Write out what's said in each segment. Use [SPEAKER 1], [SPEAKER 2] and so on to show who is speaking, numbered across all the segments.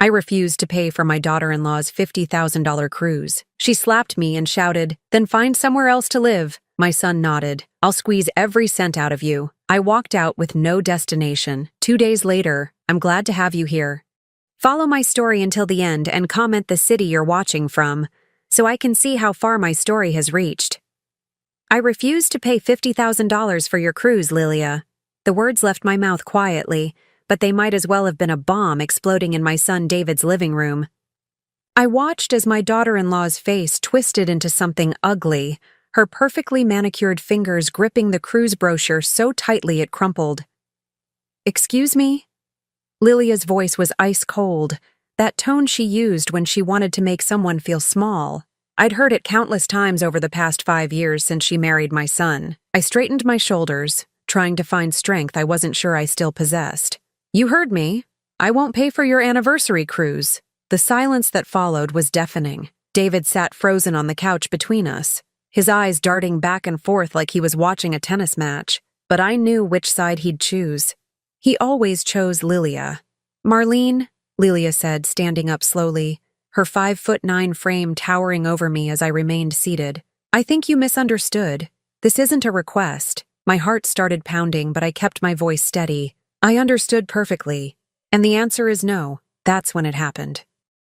[SPEAKER 1] I refused to pay for my daughter-in-law's $50,000 cruise. She slapped me and shouted, "Then find somewhere else to live." My son nodded. "I'll squeeze every cent out of you." I walked out with no destination. 2 days later, "I'm glad to have you here. Follow my story until the end and comment the city you're watching from, so I can see how far my story has reached." "I refuse to pay $50,000 for your cruise, Lilia." The words left my mouth quietly, but they might as well have been a bomb exploding in my son David's living room. I watched as my daughter-in-law's face twisted into something ugly, her perfectly manicured fingers gripping the cruise brochure so tightly it crumpled. "Excuse me?" Lilia's voice was ice cold, that tone she used when she wanted to make someone feel small. I'd heard it countless times over the past 5 years since she married my son. I straightened my shoulders, trying to find strength I wasn't sure I still possessed. "You heard me. I won't pay for your anniversary cruise." The silence that followed was deafening. David sat frozen on the couch between us, his eyes darting back and forth like he was watching a tennis match, but I knew which side he'd choose. He always chose Lilia. "Marlene," Lilia said, standing up slowly, her 5'9" frame towering over me as I remained seated. "I think you misunderstood. This isn't a request." My heart started pounding, but I kept my voice steady. "I understood perfectly, and the answer is no." That's when it happened.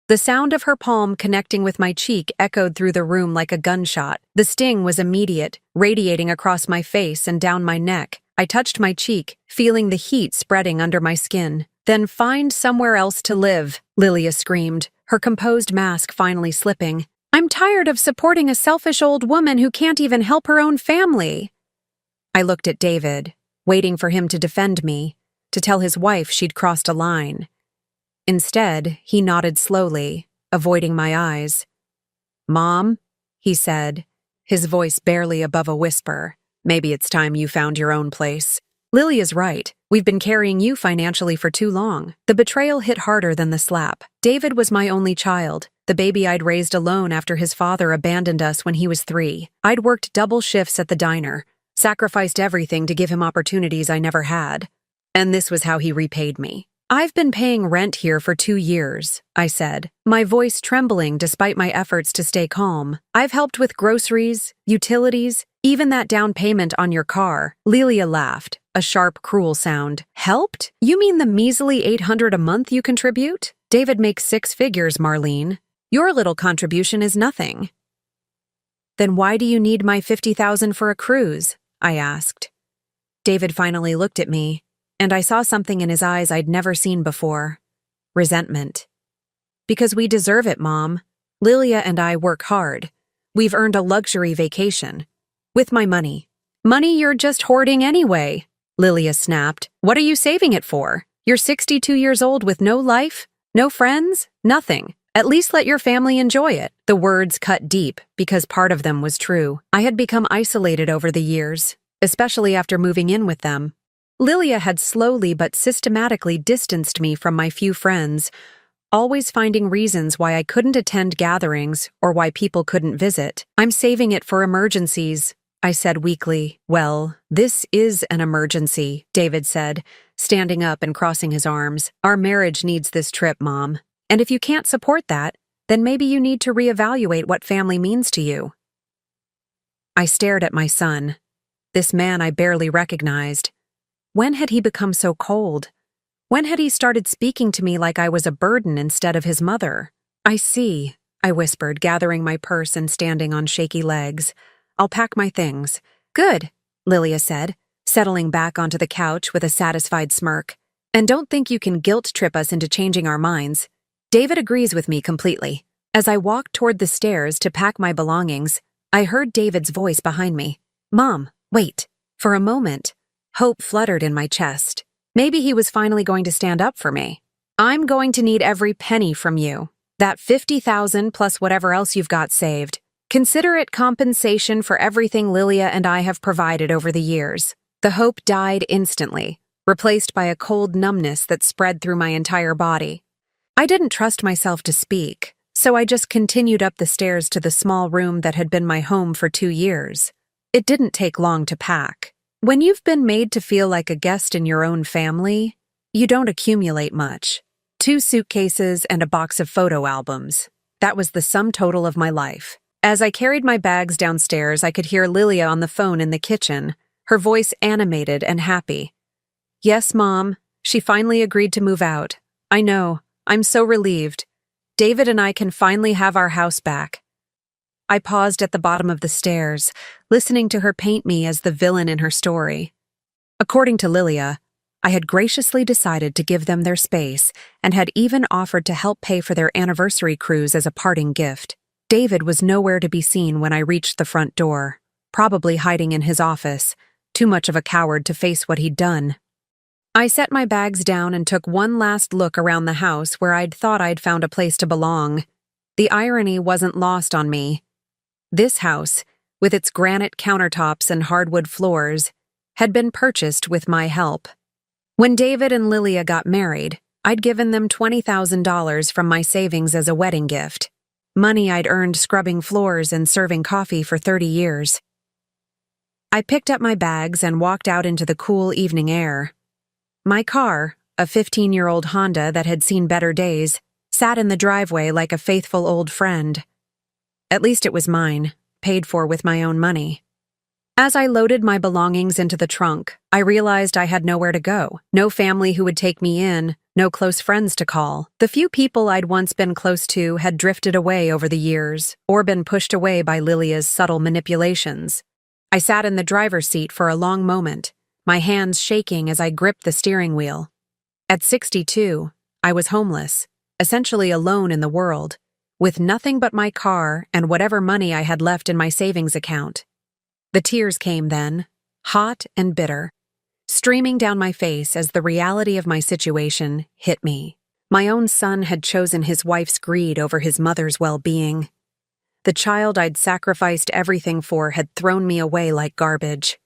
[SPEAKER 1] The sound of her palm connecting with my cheek echoed through the room like a gunshot. The sting was immediate, radiating across my face and down my neck. I touched my cheek, feeling the heat spreading under my skin. "Then find somewhere else to live," Lilia screamed, her composed mask finally slipping. "I'm tired of supporting a selfish old woman who can't even help her own family." I looked at David, waiting for him to defend me, to tell his wife she'd crossed a line. Instead, he nodded slowly, avoiding my eyes. "Mom," he said, his voice barely above a whisper, "maybe it's time you found your own place. Lilia's right. We've been carrying you financially for too long." The betrayal hit harder than the slap. David was my only child, the baby I'd raised alone after his father abandoned us when he was 3. I'd worked double shifts at the diner, sacrificed everything to give him opportunities I never had. And this was how he repaid me. "I've been paying rent here for 2 years, I said, my voice trembling despite my efforts to stay calm. "I've helped with groceries, utilities, even that down payment on your car." Lilia laughed, a sharp, cruel sound. "Helped? You mean the measly $800 a month you contribute? David makes 6 figures, Marlene. Your little contribution is nothing." "Then why do you need my $50,000 for a cruise?" I asked. David finally looked at me, and I saw something in his eyes I'd never seen before. Resentment. "Because we deserve it, Mom. Lilia and I work hard. We've earned a luxury vacation. With my money." "Money you're just hoarding anyway," Lilia snapped. "What are you saving it for? You're 62 years old with no life, no friends, nothing. At least let your family enjoy it." The words cut deep because part of them was true. I had become isolated over the years, especially after moving in with them. Lilia had slowly but systematically distanced me from my few friends, always finding reasons why I couldn't attend gatherings or why people couldn't visit. "I'm saving it for emergencies," I said weakly. "Well, this is an emergency," David said, standing up and crossing his arms. "Our marriage needs this trip, Mom. And if you can't support that, then maybe you need to reevaluate what family means to you." I stared at my son, this man I barely recognized. When had he become so cold? When had he started speaking to me like I was a burden instead of his mother? "I see," I whispered, gathering my purse and standing on shaky legs. "I'll pack my things." "Good," Lilia said, settling back onto the couch with a satisfied smirk. "And don't think you can guilt trip us into changing our minds. David agrees with me completely." As I walked toward the stairs to pack my belongings, I heard David's voice behind me. "Mom, wait." For a moment, hope fluttered in my chest. Maybe he was finally going to stand up for me. "I'm going to need every penny from you. That $50,000 plus whatever else you've got saved. Consider it compensation for everything Lilia and I have provided over the years." The hope died instantly, replaced by a cold numbness that spread through my entire body. I didn't trust myself to speak, so I just continued up the stairs to the small room that had been my home for 2 years. It didn't take long to pack. When you've been made to feel like a guest in your own family, you don't accumulate much. 2 suitcases and a box of photo albums. That was the sum total of my life. As I carried my bags downstairs, I could hear Lilia on the phone in the kitchen, her voice animated and happy. "Yes, Mom. She finally agreed to move out. I know. I'm so relieved. David and I can finally have our house back." I paused at the bottom of the stairs, listening to her paint me as the villain in her story. According to Lilia, I had graciously decided to give them their space and had even offered to help pay for their anniversary cruise as a parting gift. David was nowhere to be seen when I reached the front door, probably hiding in his office, too much of a coward to face what he'd done. I set my bags down and took one last look around the house where I'd thought I'd found a place to belong. The irony wasn't lost on me. This house, with its granite countertops and hardwood floors, had been purchased with my help. When David and Lilia got married, I'd given them $20,000 from my savings as a wedding gift, money I'd earned scrubbing floors and serving coffee for 30 years. I picked up my bags and walked out into the cool evening air. My car, a 15-year-old Honda that had seen better days, sat in the driveway like a faithful old friend. At least it was mine, paid for with my own money. As I loaded my belongings into the trunk, I realized I had nowhere to go. No family who would take me in, no close friends to call. The few people I'd once been close to had drifted away over the years, or been pushed away by Lilia's subtle manipulations. I sat in the driver's seat for a long moment, my hands shaking as I gripped the steering wheel. At 62, I was homeless, essentially alone in the world, with nothing but my car and whatever money I had left in my savings account. The tears came then, hot and bitter, streaming down my face as the reality of my situation hit me. My own son had chosen his wife's greed over his mother's well-being. The child I'd sacrificed everything for had thrown me away like garbage.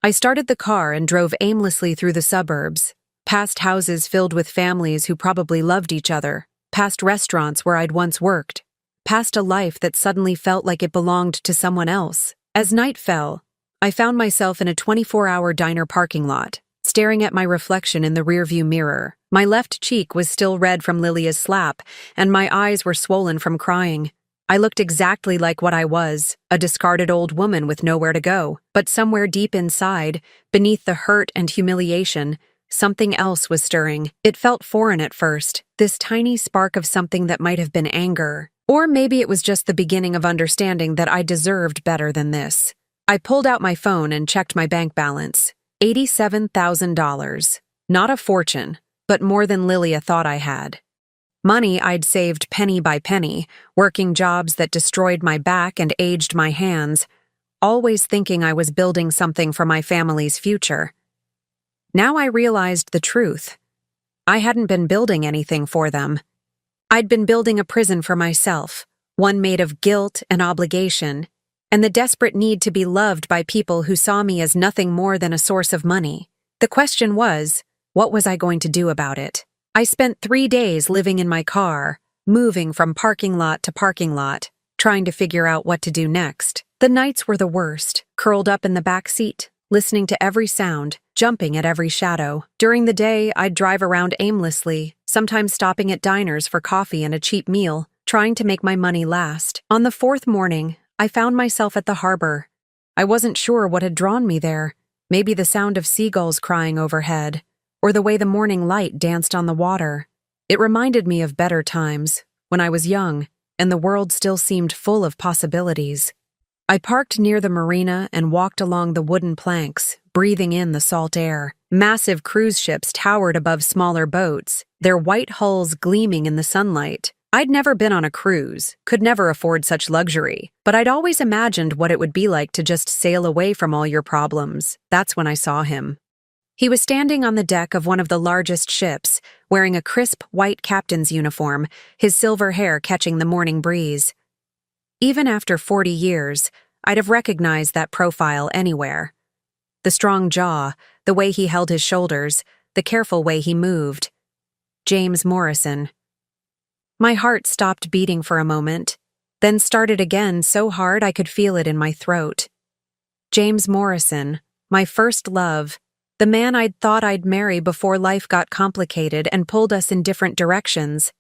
[SPEAKER 1] I started the car and drove aimlessly through the suburbs, past houses filled with families who probably loved each other, past restaurants where I'd once worked, past a life that suddenly felt like it belonged to someone else. As night fell, I found myself in a 24-hour diner parking lot, staring at my reflection in the rearview mirror. My left cheek was still red from Lilia's slap, and my eyes were swollen from crying. I looked exactly like what I was, a discarded old woman with nowhere to go. But somewhere deep inside, beneath the hurt and humiliation, something else was stirring. It felt foreign at first, this tiny spark of something that might have been anger. Or maybe it was just the beginning of understanding that I deserved better than this. I pulled out my phone and checked my bank balance. $87,000. Not a fortune, but more than Lilia thought I had. Money I'd saved penny by penny, working jobs that destroyed my back and aged my hands, always thinking I was building something for my family's future. Now I realized the truth. I hadn't been building anything for them. I'd been building a prison for myself, one made of guilt and obligation, and the desperate need to be loved by people who saw me as nothing more than a source of money. The question was, what was I going to do about it? I spent 3 days living in my car, moving from parking lot to parking lot, trying to figure out what to do next. The nights were the worst, curled up in the back seat, listening to every sound, jumping at every shadow. During the day, I'd drive around aimlessly, sometimes stopping at diners for coffee and a cheap meal, trying to make my money last. On the 4th morning, I found myself at the harbor. I wasn't sure what had drawn me there. Maybe the sound of seagulls crying overhead, or the way the morning light danced on the water. It reminded me of better times, when I was young, and the world still seemed full of possibilities. I parked near the marina and walked along the wooden planks, breathing in the salt air. Massive cruise ships towered above smaller boats, their white hulls gleaming in the sunlight. I'd never been on a cruise, could never afford such luxury, but I'd always imagined what it would be like to just sail away from all your problems. That's when I saw him. He was standing on the deck of one of the largest ships, wearing a crisp white captain's uniform, his silver hair catching the morning breeze. Even after 40 years, I'd have recognized that profile anywhere. The strong jaw, the way he held his shoulders, the careful way he moved. James Morrison. My heart stopped beating for a moment, then started again so hard I could feel it in my throat. James Morrison, my first love, The man I'd thought I'd marry before life got complicated and pulled us in different directions.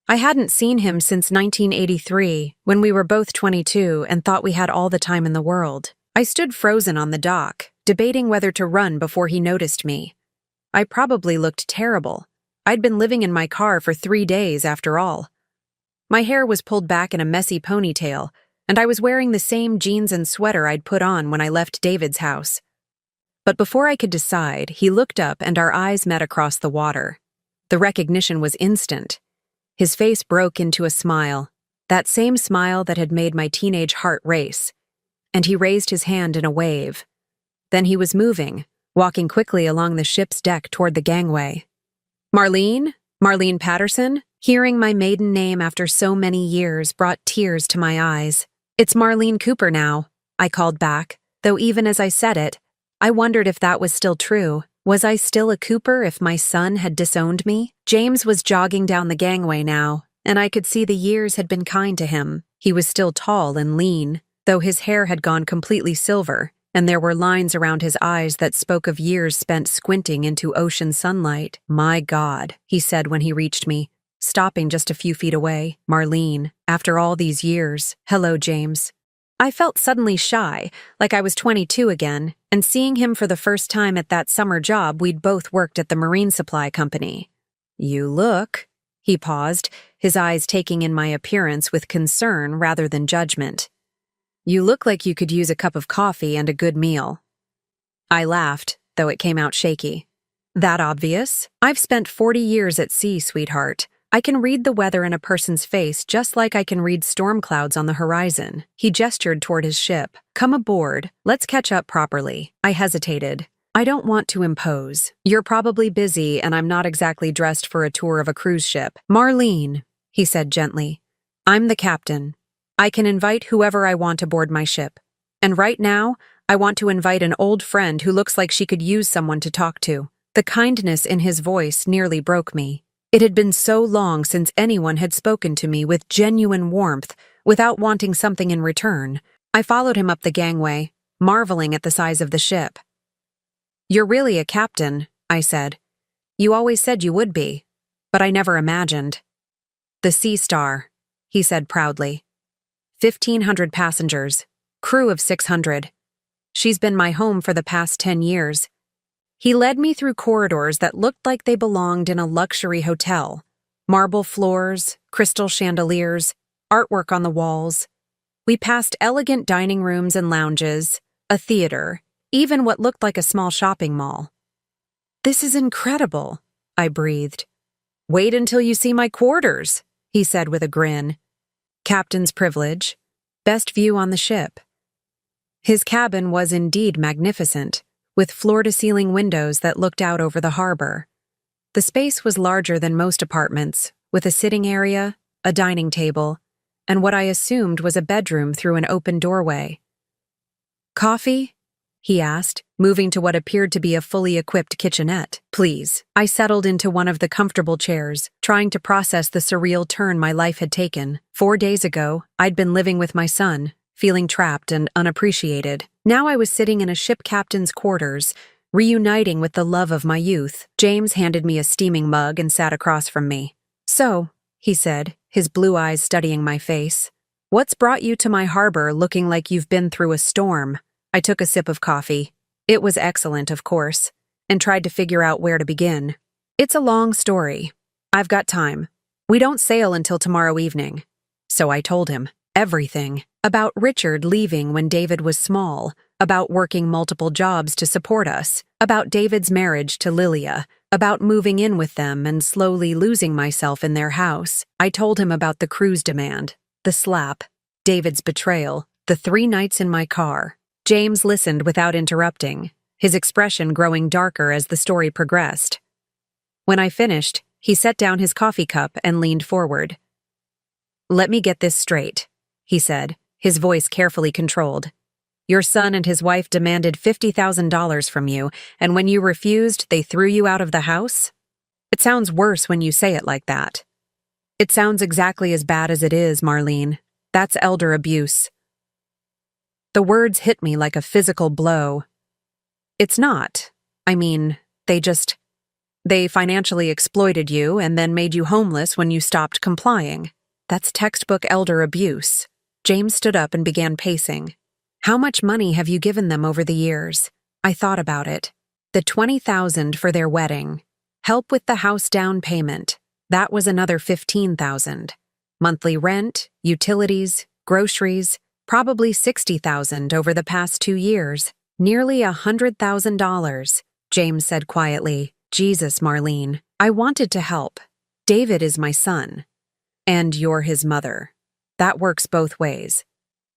[SPEAKER 1] I hadn't seen him since 1983, when we were both 22 and thought we had all the time in the world. I stood frozen on the dock, debating whether to run before he noticed me. I probably looked terrible. I'd been living in my car for 3 days after all. My hair was pulled back in a messy ponytail, and I was wearing the same jeans and sweater I'd put on when I left David's house. But before I could decide, he looked up and our eyes met across the water. The recognition was instant. His face broke into a smile, that same smile that had made my teenage heart race, and he raised his hand in a wave. Then he was moving, walking quickly along the ship's deck toward the gangway. Marlene? Marlene Patterson? Hearing my maiden name after so many years brought tears to my eyes. It's Marlene Cooper now, I called back, though even as I said it, I wondered if that was still true. Was I still a Cooper if my son had disowned me? James was jogging down the gangway now, and I could see the years had been kind to him. He was still tall and lean, though his hair had gone completely silver, and there were lines around his eyes that spoke of years spent squinting into ocean sunlight. My God, he said when he reached me, stopping just a few feet away. Marlene, after all these years. Hello, James. I felt suddenly shy, like I was 22 again, and seeing him for the first time at that summer job we'd both worked at the marine supply company. You look, he paused, his eyes taking in my appearance with concern rather than judgment. You look like you could use a cup of coffee and a good meal. I laughed, though it came out shaky. That obvious? I've spent 40 years at sea, sweetheart. I can read the weather in a person's face just like I can read storm clouds on the horizon. He gestured toward his ship. Come aboard. Let's catch up properly. I hesitated. I don't want to impose. You're probably busy and I'm not exactly dressed for a tour of a cruise ship. Marlene, he said gently. I'm the captain. I can invite whoever I want aboard my ship. And right now, I want to invite an old friend who looks like she could use someone to talk to. The kindness in his voice nearly broke me. It had been so long since anyone had spoken to me with genuine warmth, without wanting something in return. I followed him up the gangway, marveling at the size of the ship. You're really a captain, I said. You always said you would be, but I never imagined. The Sea Star, he said proudly. 1,500 passengers, crew of 600. She's been my home for the past 10 years. He led me through corridors that looked like they belonged in a luxury hotel. Marble floors, crystal chandeliers, artwork on the walls. We passed elegant dining rooms and lounges, a theater, even what looked like a small shopping mall. This is incredible, I breathed. Wait until you see my quarters, he said with a grin. Captain's privilege, best view on the ship. His cabin was indeed magnificent, with floor-to-ceiling windows that looked out over the harbor. The space was larger than most apartments, with a sitting area, a dining table, and what I assumed was a bedroom through an open doorway. Coffee? He asked, moving to what appeared to be a fully equipped kitchenette. Please. I settled into one of the comfortable chairs, trying to process the surreal turn my life had taken. 4 days ago, I'd been living with my son, feeling trapped and unappreciated. Now I was sitting in a ship captain's quarters, reuniting with the love of my youth. James handed me a steaming mug and sat across from me. So, he said, his blue eyes studying my face, what's brought you to my harbor looking like you've been through a storm? I took a sip of coffee. It was excellent, of course, and tried to figure out where to begin. It's a long story. I've got time. We don't sail until tomorrow evening. So I told him everything. About Richard leaving when David was small, about working multiple jobs to support us, about David's marriage to Lilia, about moving in with them and slowly losing myself in their house. I told him about the cruise demand, the slap, David's betrayal, the 3 nights in my car. James listened without interrupting, his expression growing darker as the story progressed. When I finished, he set down his coffee cup and leaned forward. Let me get this straight, he said, his voice carefully controlled. Your son and his wife demanded $50,000 from you, and when you refused, they threw you out of the house? It sounds worse when you say it like that. It sounds exactly as bad as it is, Marlene. That's elder abuse. The words hit me like a physical blow. It's not, I mean, they financially exploited you and then made you homeless when you stopped complying. That's textbook elder abuse. James stood up and began pacing. How much money have you given them over the years? I thought about it. The $20,000 for their wedding. Help with the house down payment. That was another $15,000. Monthly rent, utilities, groceries, probably $60,000 over the past 2 years. Nearly $100,000, James said quietly. Jesus, Marlene, I wanted to help. David is my son. And you're his mother. That works both ways.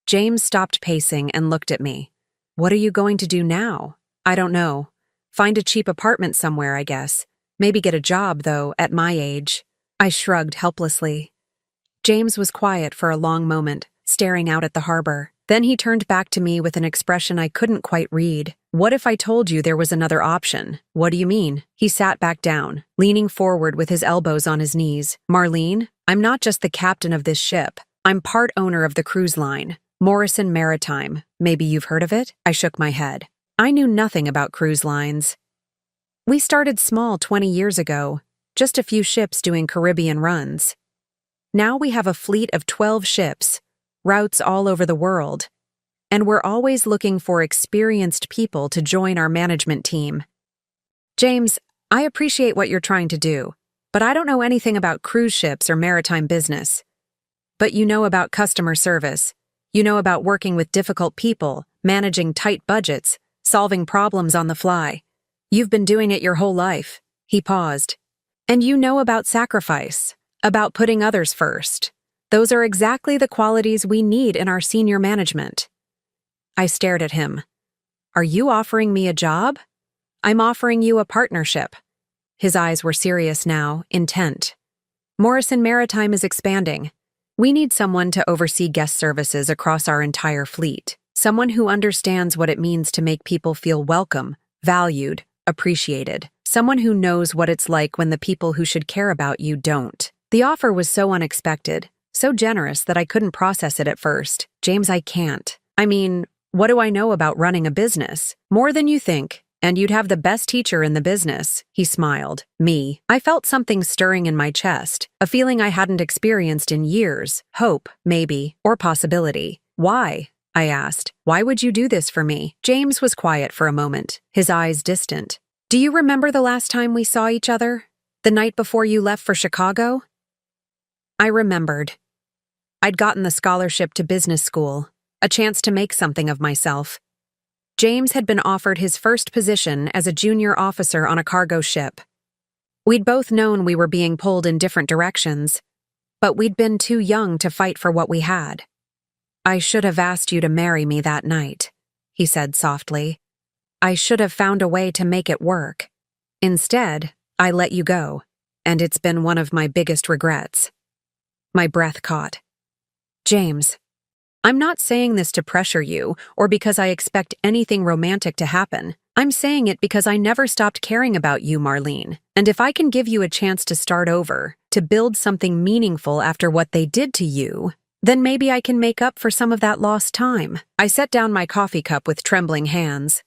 [SPEAKER 1] James stopped pacing and looked at me. What are you going to do now? I don't know. Find a cheap apartment somewhere, I guess. Maybe get a job, though, at my age. I shrugged helplessly. James was quiet for a long moment, staring out at the harbor. Then he turned back to me with an expression I couldn't quite read. What if I told you there was another option? What do you mean? He sat back down, leaning forward with his elbows on his knees. Marlene, I'm not just the captain of this ship. I'm part owner of the cruise line, Morrison Maritime. Maybe you've heard of it? I shook my head. I knew nothing about cruise lines. We started small 20 years ago, just a few ships doing Caribbean runs. Now we have a fleet of 12 ships, routes all over the world, and we're always looking for experienced people to join our management team. James, I appreciate what you're trying to do, but I don't know anything about cruise ships or maritime business. But you know about customer service. You know about working with difficult people, managing tight budgets, solving problems on the fly. You've been doing it your whole life. He paused. And you know about sacrifice, about putting others first. Those are exactly the qualities we need in our senior management. I stared at him. Are you offering me a job? I'm offering you a partnership. His eyes were serious now, intent. Morrison Maritime is expanding. We need someone to oversee guest services across our entire fleet. Someone who understands what it means to make people feel welcome, valued, appreciated. Someone who knows what it's like when the people who should care about you don't. The offer was so unexpected, so generous that I couldn't process it at first. James, I can't. I mean, what do I know about running a business? More than you think. And you'd have the best teacher in the business, he smiled. Me. I felt something stirring in my chest, a feeling I hadn't experienced in years. Hope, maybe, or possibility. Why? I asked. Why would you do this for me? James was quiet for a moment, his eyes distant. Do you remember the last time we saw each other? The night before you left for Chicago? I remembered. I'd gotten the scholarship to business school, a chance to make something of myself. James had been offered his first position as a junior officer on a cargo ship. We'd both known we were being pulled in different directions, but we'd been too young to fight for what we had. I should have asked you to marry me that night, he said softly. I should have found a way to make it work. Instead, I let you go, and it's been one of my biggest regrets. My breath caught. James, I'm not saying this to pressure you or because I expect anything romantic to happen. I'm saying it because I never stopped caring about you, Marlene. And if I can give you a chance to start over, to build something meaningful after what they did to you, then maybe I can make up for some of that lost time. I set down my coffee cup with trembling hands.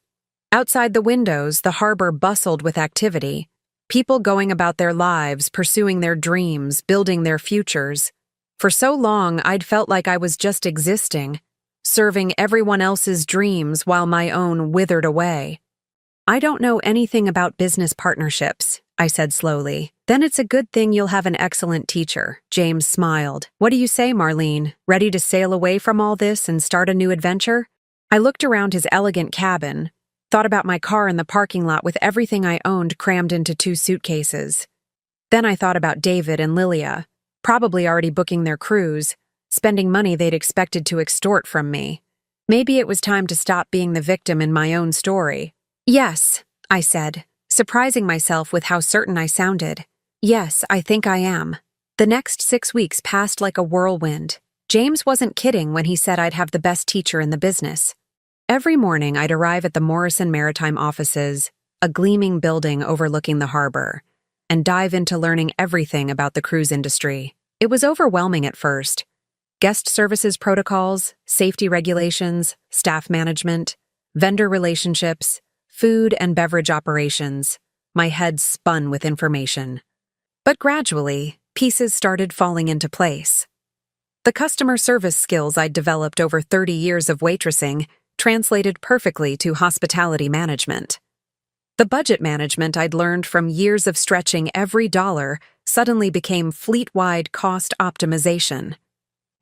[SPEAKER 1] Outside the windows, the harbor bustled with activity. People going about their lives, pursuing their dreams, building their futures. For so long, I'd felt like I was just existing, serving everyone else's dreams while my own withered away. I don't know anything about business partnerships, I said slowly. Then it's a good thing you'll have an excellent teacher. James smiled. What do you say, Marlene? Ready to sail away from all this and start a new adventure? I looked around his elegant cabin, thought about my car in the parking lot with everything I owned crammed into 2 suitcases. Then I thought about David and Lilia, probably already booking their cruise, spending money they'd expected to extort from me. Maybe it was time to stop being the victim in my own story. Yes, I said, surprising myself with how certain I sounded. Yes, I think I am. The next 6 weeks passed like a whirlwind. James wasn't kidding when he said I'd have the best teacher in the business. Every morning I'd arrive at the Morrison Maritime offices, a gleaming building overlooking the harbor, and dive into learning everything about the cruise industry. It was overwhelming at first. Guest services protocols, safety regulations, staff management, vendor relationships, food and beverage operations. My head spun with information. But gradually, pieces started falling into place. The customer service skills I'd developed over 30 years of waitressing translated perfectly to hospitality management. The budget management I'd learned from years of stretching every dollar suddenly became fleet-wide cost optimization.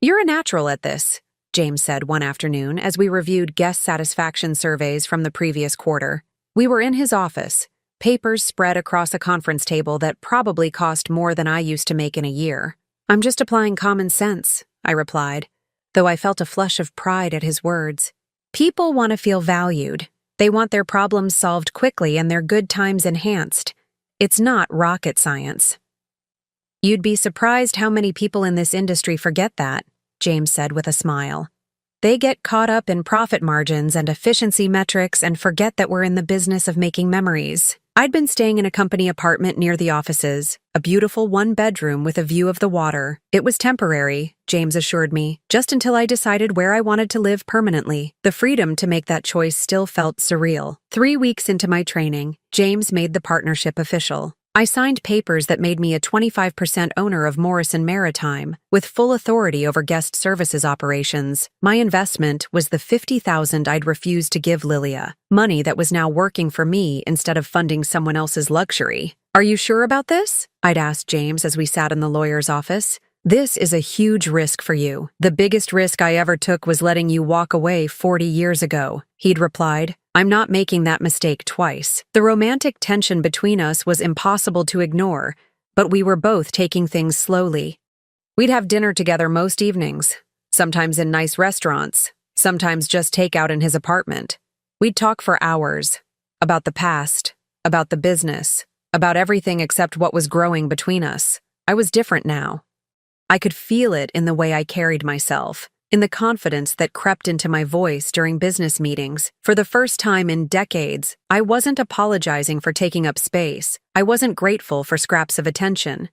[SPEAKER 1] "You're a natural at this," James said one afternoon as we reviewed guest satisfaction surveys from the previous quarter. We were in his office, papers spread across a conference table that probably cost more than I used to make in a year. "I'm just applying common sense," I replied, though I felt a flush of pride at his words. People want to feel valued. They want their problems solved quickly and their good times enhanced. It's not rocket science. "You'd be surprised how many people in this industry forget that," James said with a smile. "They get caught up in profit margins and efficiency metrics and forget that we're in the business of making memories." I'd been staying in a company apartment near the offices, a beautiful one-bedroom with a view of the water. It was temporary, James assured me, just until I decided where I wanted to live permanently. The freedom to make that choice still felt surreal. 3 weeks into my training, James made the partnership official. I signed papers that made me a 25% owner of Morrison Maritime, with full authority over guest services operations. My investment was the $50,000 I'd refused to give Lilia, money that was now working for me instead of funding someone else's luxury. "Are you sure about this?" I'd asked James as we sat in the lawyer's office. "This is a huge risk for you. The biggest risk I ever took was letting you walk away 40 years ago," he'd replied. "I'm not making that mistake twice." The romantic tension between us was impossible to ignore, but we were both taking things slowly. We'd have dinner together most evenings, sometimes in nice restaurants, sometimes just takeout in his apartment. We'd talk for hours, about the past, about the business, about everything except what was growing between us. I was different now. I could feel it in the way I carried myself, in the confidence that crept into my voice during business meetings. For the first time in decades, I wasn't apologizing for taking up space. I wasn't grateful for scraps of attention.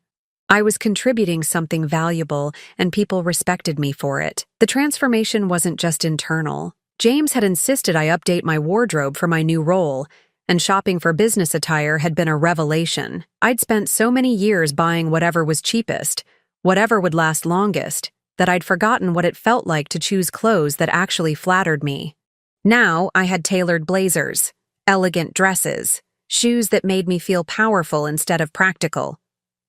[SPEAKER 1] I was contributing something valuable, and people respected me for it. The transformation wasn't just internal. James had insisted I update my wardrobe for my new role, and shopping for business attire had been a revelation. I'd spent so many years buying whatever was cheapest, whatever would last longest, that I'd forgotten what it felt like to choose clothes that actually flattered me. Now I had tailored blazers, elegant dresses, shoes that made me feel powerful instead of practical.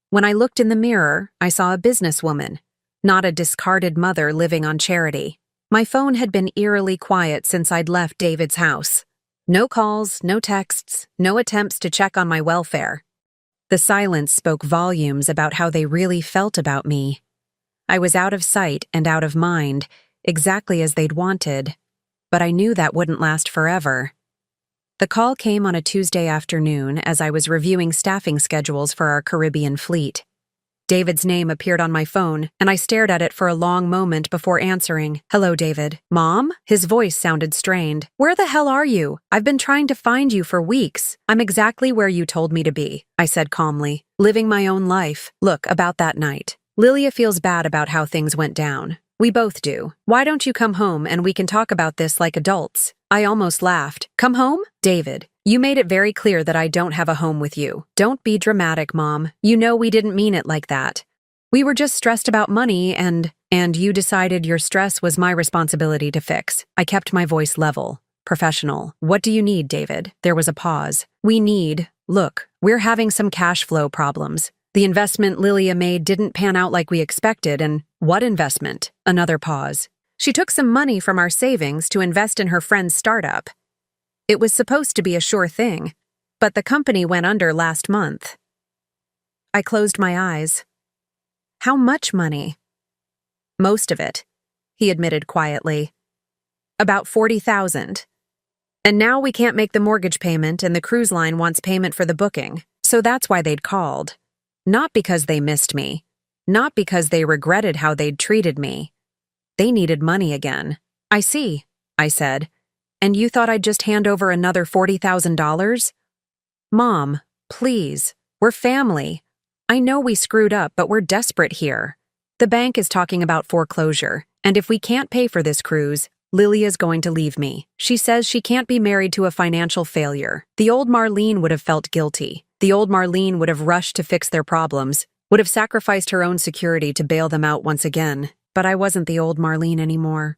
[SPEAKER 1] When I looked in the mirror, I saw a businesswoman, not a discarded mother living on charity. My phone had been eerily quiet since I'd left David's house. No calls, no texts, no attempts to check on my welfare. The silence spoke volumes about how they really felt about me. I was out of sight and out of mind, exactly as they'd wanted, but I knew that wouldn't last forever. The call came on a Tuesday afternoon as I was reviewing staffing schedules for our Caribbean fleet. David's name appeared on my phone, and I stared at it for a long moment before answering. "Hello, David." "Mom?" His voice sounded strained. "Where the hell are you? I've been trying to find you for weeks." "I'm exactly where you told me to be," I said calmly, living my own life. "Look, about that night. Lilia feels bad about how things went down. We both do. Why don't you come home and we can talk about this like adults?" I almost laughed. "Come home?" "David, you made it very clear that I don't have a home with you. Don't be dramatic, Mom. You know we didn't mean it like that. We were just stressed about money and you decided your stress was my responsibility to fix." I kept my voice level, professional. "What do you need, David?" There was a pause. Look, we're having some cash flow problems. The investment Lilia made didn't pan out like we expected, and what investment?" Another pause. "She took some money from our savings to invest in her friend's startup. It was supposed to be a sure thing, but the company went under last month." I closed my eyes. "How much money?" "Most of it," he admitted quietly. "About 40,000. And now we can't make the mortgage payment and the cruise line wants payment for the booking. So that's why they'd called. Not because they missed me. Not because they regretted how they'd treated me. They needed money again." "I see," I said. "And you thought I'd just hand over another $40,000? Mom, please, we're family. I know we screwed up, but we're desperate here. The bank is talking about foreclosure, and if we can't pay for this cruise, Lilia's going to leave me. She says she can't be married to a financial failure. The old Marlene would have felt guilty. The old Marlene would have rushed to fix their problems, would have sacrificed her own security to bail them out once again. But I wasn't the old Marlene anymore.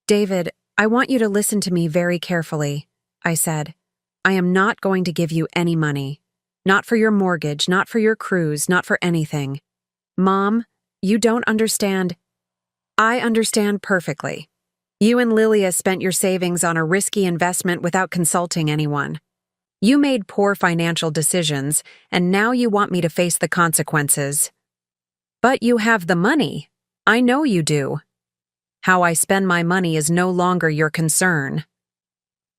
[SPEAKER 1] David, I want you to listen to me very carefully, I said. I am not going to give you any money. Not for your mortgage, not for your cruise, not for anything. Mom, you don't understand. I understand perfectly. You and Lilia spent your savings on a risky investment without consulting anyone. You made poor financial decisions, and now you want me to face the consequences. But you have the money. I know you do. How I spend my money is no longer your concern.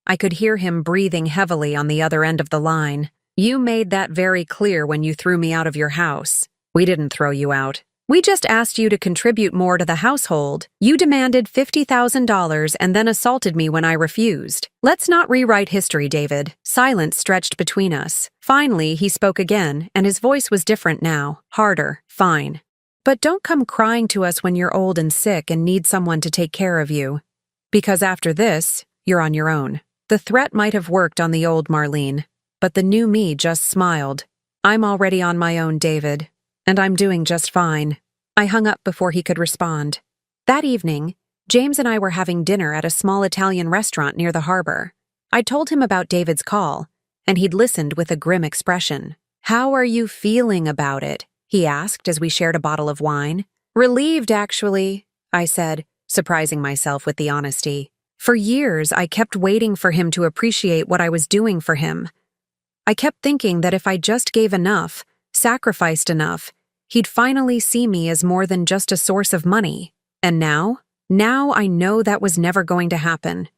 [SPEAKER 1] I could hear him breathing heavily on the other end of the line. You made that very clear when you threw me out of your house. We didn't throw you out. We just asked you to contribute more to the household. You demanded $50,000 and then assaulted me when I refused. Let's not rewrite history, David. Silence stretched between us. Finally, he spoke again, and his voice was different now, harder. Fine. But don't come crying to us when you're old and sick and need someone to take care of you. Because after this, you're on your own. The threat might have worked on the old Marlene, but the new me just smiled. I'm already on my own, David. And I'm doing just fine. I hung up before he could respond. That evening, James and I were having dinner at a small Italian restaurant near the harbor. I told him about David's call, and he'd listened with a grim expression. How are you feeling about it? He asked as we shared a bottle of wine. Relieved, actually, I said, surprising myself with the honesty. For years, I kept waiting for him to appreciate what I was doing for him. I kept thinking that if I just gave enough, sacrificed enough, he'd finally see me as more than just a source of money. And now I know that was never going to happen.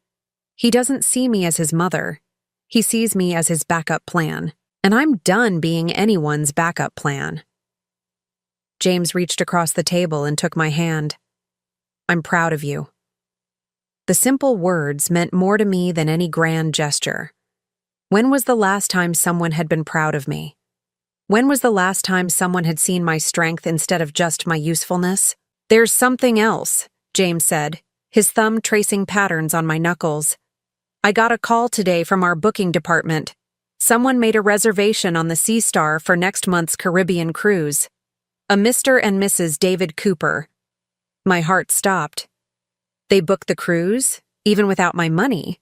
[SPEAKER 1] He doesn't see me as his mother. He sees me as his backup plan. And I'm done being anyone's backup plan. James reached across the table and took my hand. I'm proud of you. The simple words meant more to me than any grand gesture. When was the last time someone had been proud of me? When was the last time someone had seen my strength instead of just my usefulness? There's something else, James said, his thumb tracing patterns on my knuckles. I got a call today from our booking department. Someone made a reservation on the Sea Star for next month's Caribbean cruise. A Mr. and Mrs. David Cooper. My heart stopped. They booked the cruise, even without my money.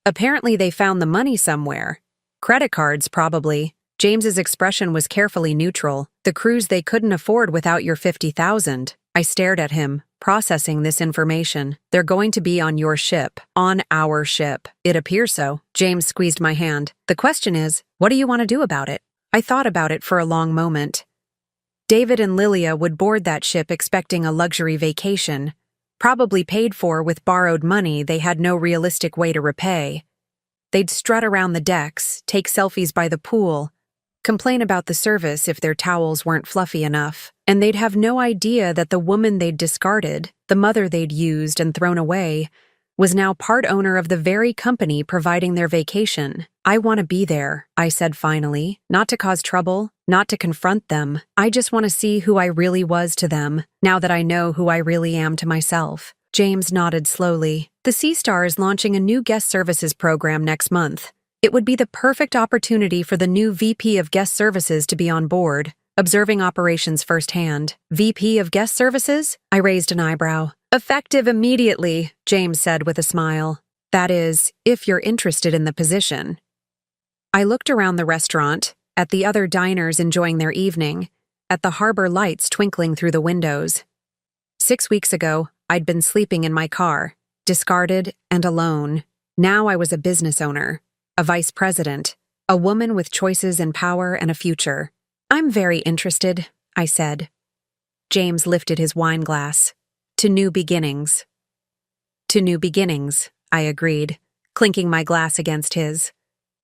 [SPEAKER 1] Apparently they found the money somewhere. Credit cards, probably. James's expression was carefully neutral. The cruise they couldn't afford without your $50,000. I stared at him, processing this information. They're going to be on your ship. On our ship. It appears so. James squeezed my hand. The question is, what do you want to do about it? I thought about it for a long moment. David and Lilia would board that ship expecting a luxury vacation, probably paid for with borrowed money they had no realistic way to repay. They'd strut around the decks, take selfies by the pool, complain about the service if their towels weren't fluffy enough, and they'd have no idea that the woman they'd discarded, the mother they'd used and thrown away, was now part owner of the very company providing their vacation. I want to be there, I said finally, not to cause trouble, not to confront them. I just want to see who I really was to them, now that I know who I really am to myself. James nodded slowly. The Sea Star is launching a new guest services program next month. It would be the perfect opportunity for the new VP of Guest Services to be on board, observing operations firsthand. VP of Guest Services? I raised an eyebrow. Effective immediately, James said with a smile. That is, if you're interested in the position. I looked around the restaurant, at the other diners enjoying their evening, at the harbor lights twinkling through the windows. 6 weeks ago, I'd been sleeping in my car, discarded and alone. Now I was a business owner, a vice president, a woman with choices and power and a future. I'm very interested, I said. James lifted his wine glass. To new beginnings. To new beginnings, I agreed, clinking my glass against his.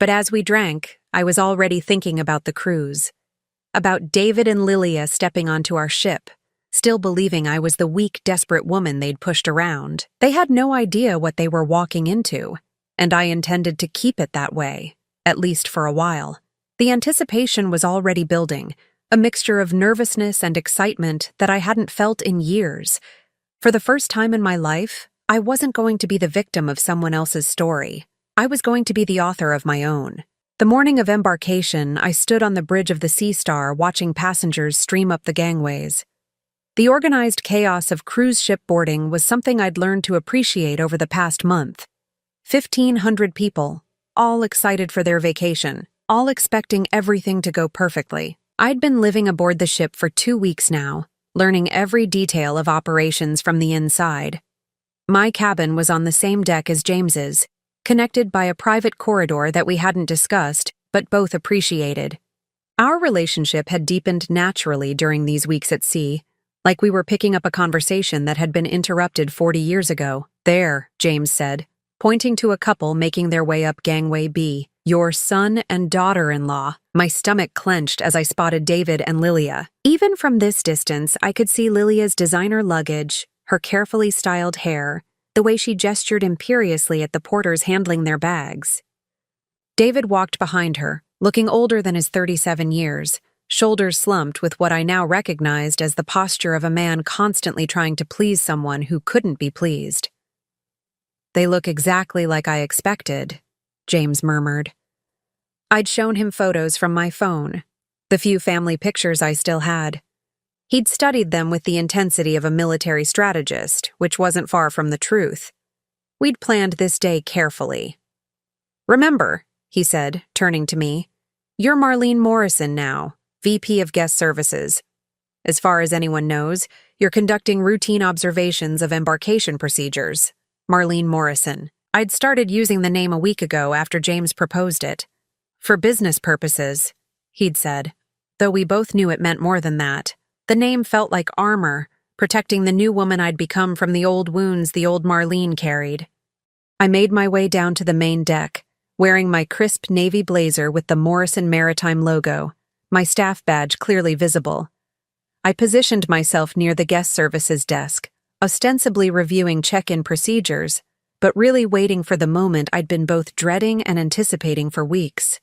[SPEAKER 1] But as we drank, I was already thinking about the cruise. About David and Lilia stepping onto our ship, still believing I was the weak, desperate woman they'd pushed around. They had no idea what they were walking into, and I intended to keep it that way, at least for a while. The anticipation was already building, a mixture of nervousness and excitement that I hadn't felt in years. For the first time in my life, I wasn't going to be the victim of someone else's story. I was going to be the author of my own. The morning of embarkation, I stood on the bridge of the Sea Star watching passengers stream up the gangways. The organized chaos of cruise ship boarding was something I'd learned to appreciate over the past month. 1,500 people, all excited for their vacation, all expecting everything to go perfectly. I'd been living aboard the ship for 2 weeks now, learning every detail of operations from the inside. My cabin was on the same deck as James's, connected by a private corridor that we hadn't discussed, but both appreciated. Our relationship had deepened naturally during these weeks at sea, like we were picking up a conversation that had been interrupted 40 years ago. "There," James said, pointing to a couple making their way up gangway B. "Your son and daughter-in-law." My stomach clenched as I spotted David and Lilia. Even from this distance, I could see Lilia's designer luggage, her carefully styled hair, the way she gestured imperiously at the porters handling their bags. David walked behind her, looking older than his 37 years, shoulders slumped with what I now recognized as the posture of a man constantly trying to please someone who couldn't be pleased. "They look exactly like I expected," James murmured. I'd shown him photos from my phone, the few family pictures I still had. He'd studied them with the intensity of a military strategist, which wasn't far from the truth. We'd planned this day carefully. "Remember," he said, turning to me, "you're Marlene Morrison now, VP of Guest Services. As far as anyone knows, you're conducting routine observations of embarkation procedures. Marlene Morrison." I'd started using the name a week ago after James proposed it. "For business purposes," he'd said, though we both knew it meant more than that. The name felt like armor, protecting the new woman I'd become from the old wounds the old Marlene carried. I made my way down to the main deck, wearing my crisp navy blazer with the Morrison Maritime logo, my staff badge clearly visible. I positioned myself near the guest services desk, ostensibly reviewing check-in procedures, but really waiting for the moment I'd been both dreading and anticipating for weeks.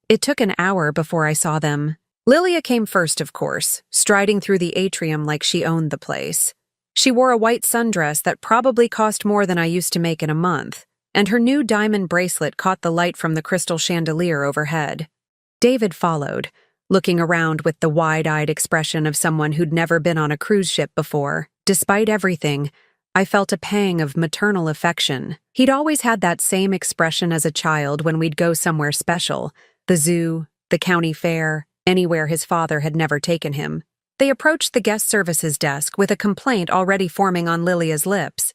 [SPEAKER 1] It took an hour before I saw them. Lilia came first, of course, striding through the atrium like she owned the place. She wore a white sundress that probably cost more than I used to make in a month, and her new diamond bracelet caught the light from the crystal chandelier overhead. David followed, looking around with the wide-eyed expression of someone who'd never been on a cruise ship before. Despite everything, I felt a pang of maternal affection. He'd always had that same expression as a child when we'd go somewhere special, the zoo, the county fair, anywhere his father had never taken him. They approached the guest services desk with a complaint already forming on Lilia's lips.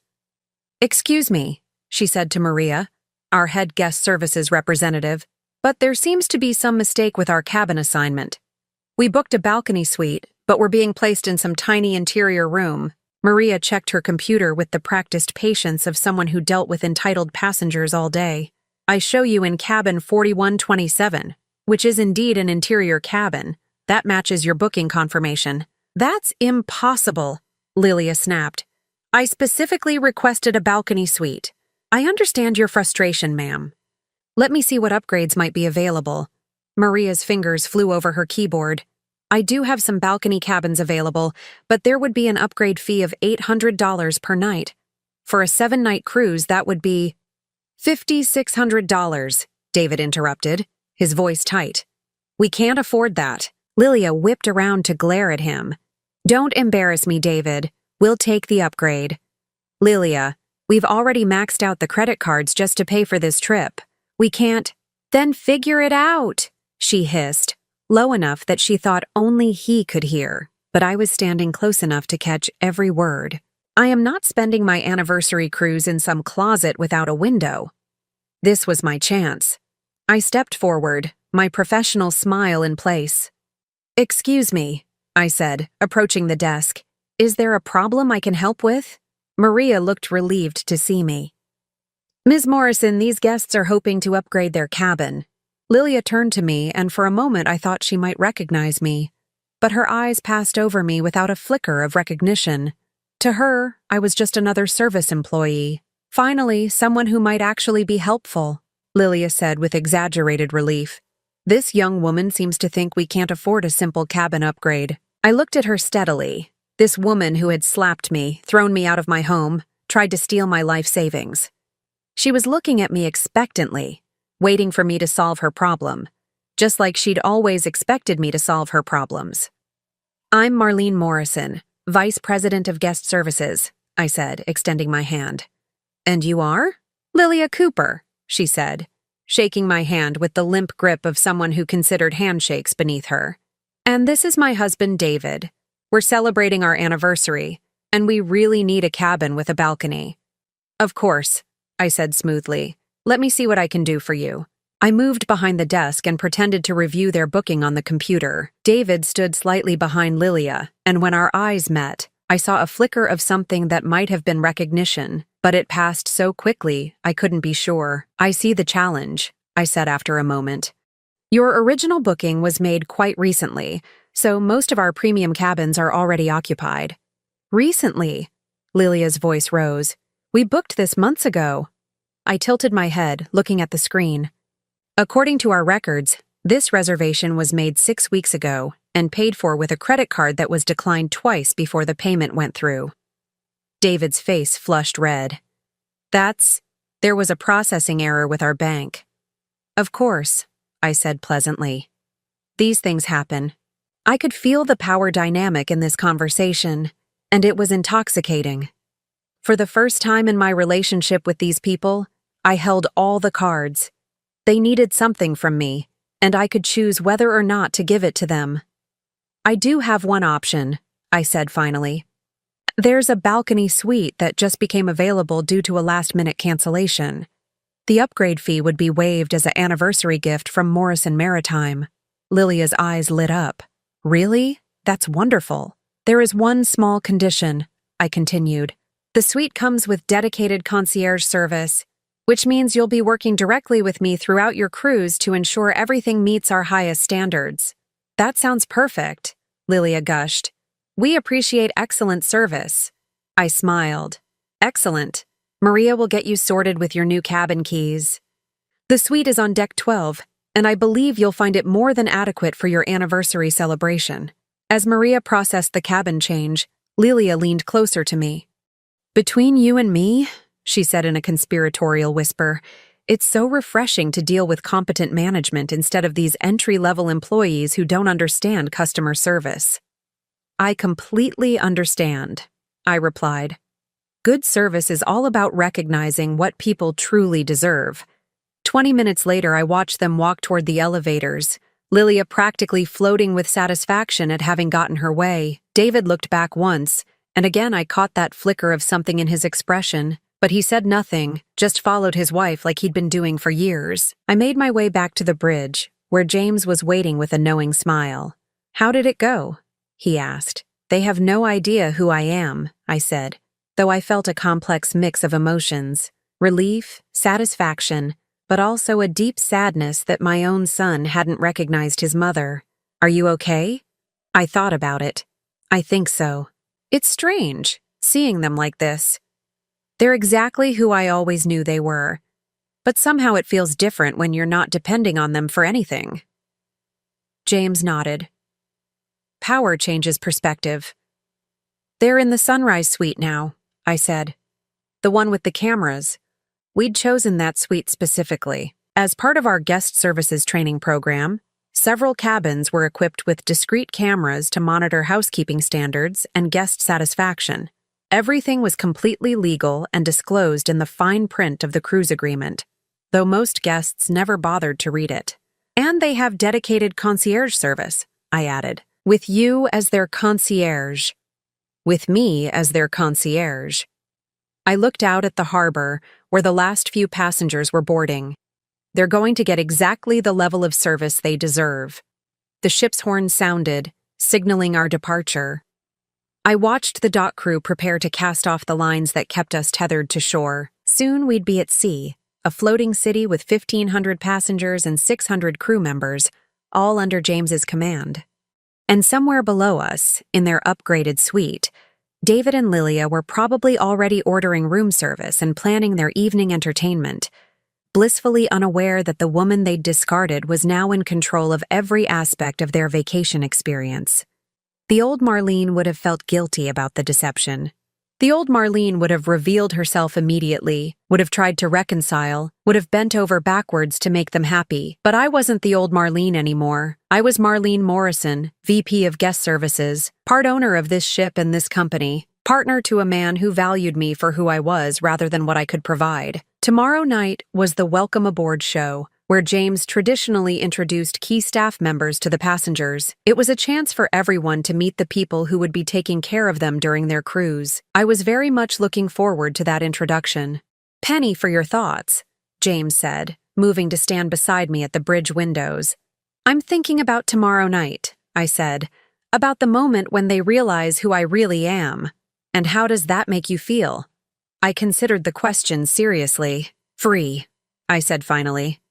[SPEAKER 1] "Excuse me," she said to Maria, our head guest services representative, "but there seems to be some mistake with our cabin assignment. We booked a balcony suite, but we're being placed in some tiny interior room." Maria checked her computer with the practiced patience of someone who dealt with entitled passengers all day. "I show you in cabin 4127, which is indeed an interior cabin. That matches your booking confirmation." "That's impossible," Lilia snapped. "I specifically requested a balcony suite. I understand your frustration, ma'am. Let me see what upgrades might be available." Maria's fingers flew over her keyboard. "I do have some balcony cabins available, but there would be an upgrade fee of $800 per night. For a 7-night cruise, that would be $5,600, David interrupted, his voice tight. "We can't afford that." Lilia whipped around to glare at him. "Don't embarrass me, David. We'll take the upgrade." "Lilia, we've already maxed out the credit cards just to pay for this trip. We can't." "Then figure it out," she hissed, low enough that she thought only he could hear, but I was standing close enough to catch every word. "I am not spending my anniversary cruise in some closet without a window." This was my chance. I stepped forward, my professional smile in place. "Excuse me," I said, approaching the desk. "Is there a problem I can help with?" Maria looked relieved to see me. "Ms. Morrison, these guests are hoping to upgrade their cabin." Lilia turned to me, and for a moment I thought she might recognize me, but her eyes passed over me without a flicker of recognition. To her, I was just another service employee. "Finally, someone who might actually be helpful," Lilia said with exaggerated relief. "This young woman seems to think we can't afford a simple cabin upgrade." I looked at her steadily. This woman who had slapped me, thrown me out of my home, tried to steal my life savings. She was looking at me expectantly, waiting for me to solve her problem, just like she'd always expected me to solve her problems. "I'm Marlene Morrison, Vice President of Guest Services," I said, extending my hand. "And you are?" "Lilia Cooper," she said, shaking my hand with the limp grip of someone who considered handshakes beneath her. "And this is my husband, David. We're celebrating our anniversary, and we really need a cabin with a balcony." "Of course," I said smoothly. "Let me see what I can do for you." I moved behind the desk and pretended to review their booking on the computer. David stood slightly behind Lilia, and when our eyes met, I saw a flicker of something that might have been recognition, but it passed so quickly I couldn't be sure. "I see the challenge," I said after a moment. "Your original booking was made quite recently, so most of our premium cabins are already occupied." "Recently?" Lilia's voice rose. "We booked this months ago." I tilted my head, looking at the screen. "According to our records, this reservation was made 6 weeks ago and paid for with a credit card that was declined twice before the payment went through." David's face flushed red. There was a processing error with our bank." "Of course," I said pleasantly. "These things happen." I could feel the power dynamic in this conversation, and it was intoxicating. For the first time in my relationship with these people, I held all the cards. They needed something from me, and I could choose whether or not to give it to them. "I do have one option," I said finally. "There's a balcony suite that just became available due to a last-minute cancellation. The upgrade fee would be waived as an anniversary gift from Morrison Maritime." Lilia's eyes lit up. "Really? That's wonderful. There is one small condition," I continued. "The suite comes with dedicated concierge service, which means you'll be working directly with me throughout your cruise to ensure everything meets our highest standards." "That sounds perfect," Lilia gushed. "We appreciate excellent service." I smiled. "Excellent. Maria will get you sorted with your new cabin keys. The suite is on deck 12, and I believe you'll find it more than adequate for your anniversary celebration." As Maria processed the cabin change, Lilia leaned closer to me. "Between you and me," she said in a conspiratorial whisper, "it's so refreshing to deal with competent management instead of these entry-level employees who don't understand customer service." "I completely understand," I replied. "Good service is all about recognizing what people truly deserve." 20 minutes later, I watched them walk toward the elevators, Lilia practically floating with satisfaction at having gotten her way. David looked back once, and again I caught that flicker of something in his expression, but he said nothing, just followed his wife like he'd been doing for years. I made my way back to the bridge, where James was waiting with a knowing smile. "How did it go?" he asked. "They have no idea who I am," I said, though I felt a complex mix of emotions: relief, satisfaction, but also a deep sadness that my own son hadn't recognized his mother. "Are you okay?" I thought about it. "I think so. It's strange, seeing them like this. They're exactly who I always knew they were, but somehow it feels different when you're not depending on them for anything." James nodded. "Power changes perspective." "They're in the Sunrise Suite now," I said. "The one with the cameras. We'd chosen that suite specifically. As part of our guest services training program, several cabins were equipped with discrete cameras to monitor housekeeping standards and guest satisfaction. Everything was completely legal and disclosed in the fine print of the cruise agreement, though most guests never bothered to read it. "And they have dedicated concierge service," I added. "With you as their concierge." "With me as their concierge." I looked out at the harbor, where the last few passengers were boarding. They're going to get exactly the level of service they deserve. The ship's horn sounded, signaling our departure. I watched the dock crew prepare to cast off the lines that kept us tethered to shore. Soon we'd be at sea, a floating city with 1,500 passengers and 600 crew members, all under James's command. And somewhere below us, in their upgraded suite, David and Lilia were probably already ordering room service and planning their evening entertainment, blissfully unaware that the woman they'd discarded was now in control of every aspect of their vacation experience. The old Marlene would have felt guilty about the deception. The old Marlene would have revealed herself immediately, would have tried to reconcile, would have bent over backwards to make them happy. But I wasn't the old Marlene anymore. I was Marlene Morrison, VP of Guest Services, part owner of this ship and this company, partner to a man who valued me for who I was rather than what I could provide. Tomorrow night was the Welcome Aboard show, where James traditionally introduced key staff members to the passengers. It was a chance for everyone to meet the people who would be taking care of them during their cruise. I was very much looking forward to that introduction. "Penny for your thoughts," James said, moving to stand beside me at the bridge windows. "I'm thinking about tomorrow night," I said, "about the moment when they realize who I really am. And how does that make you feel?" I considered the question seriously. "Free," I said finally.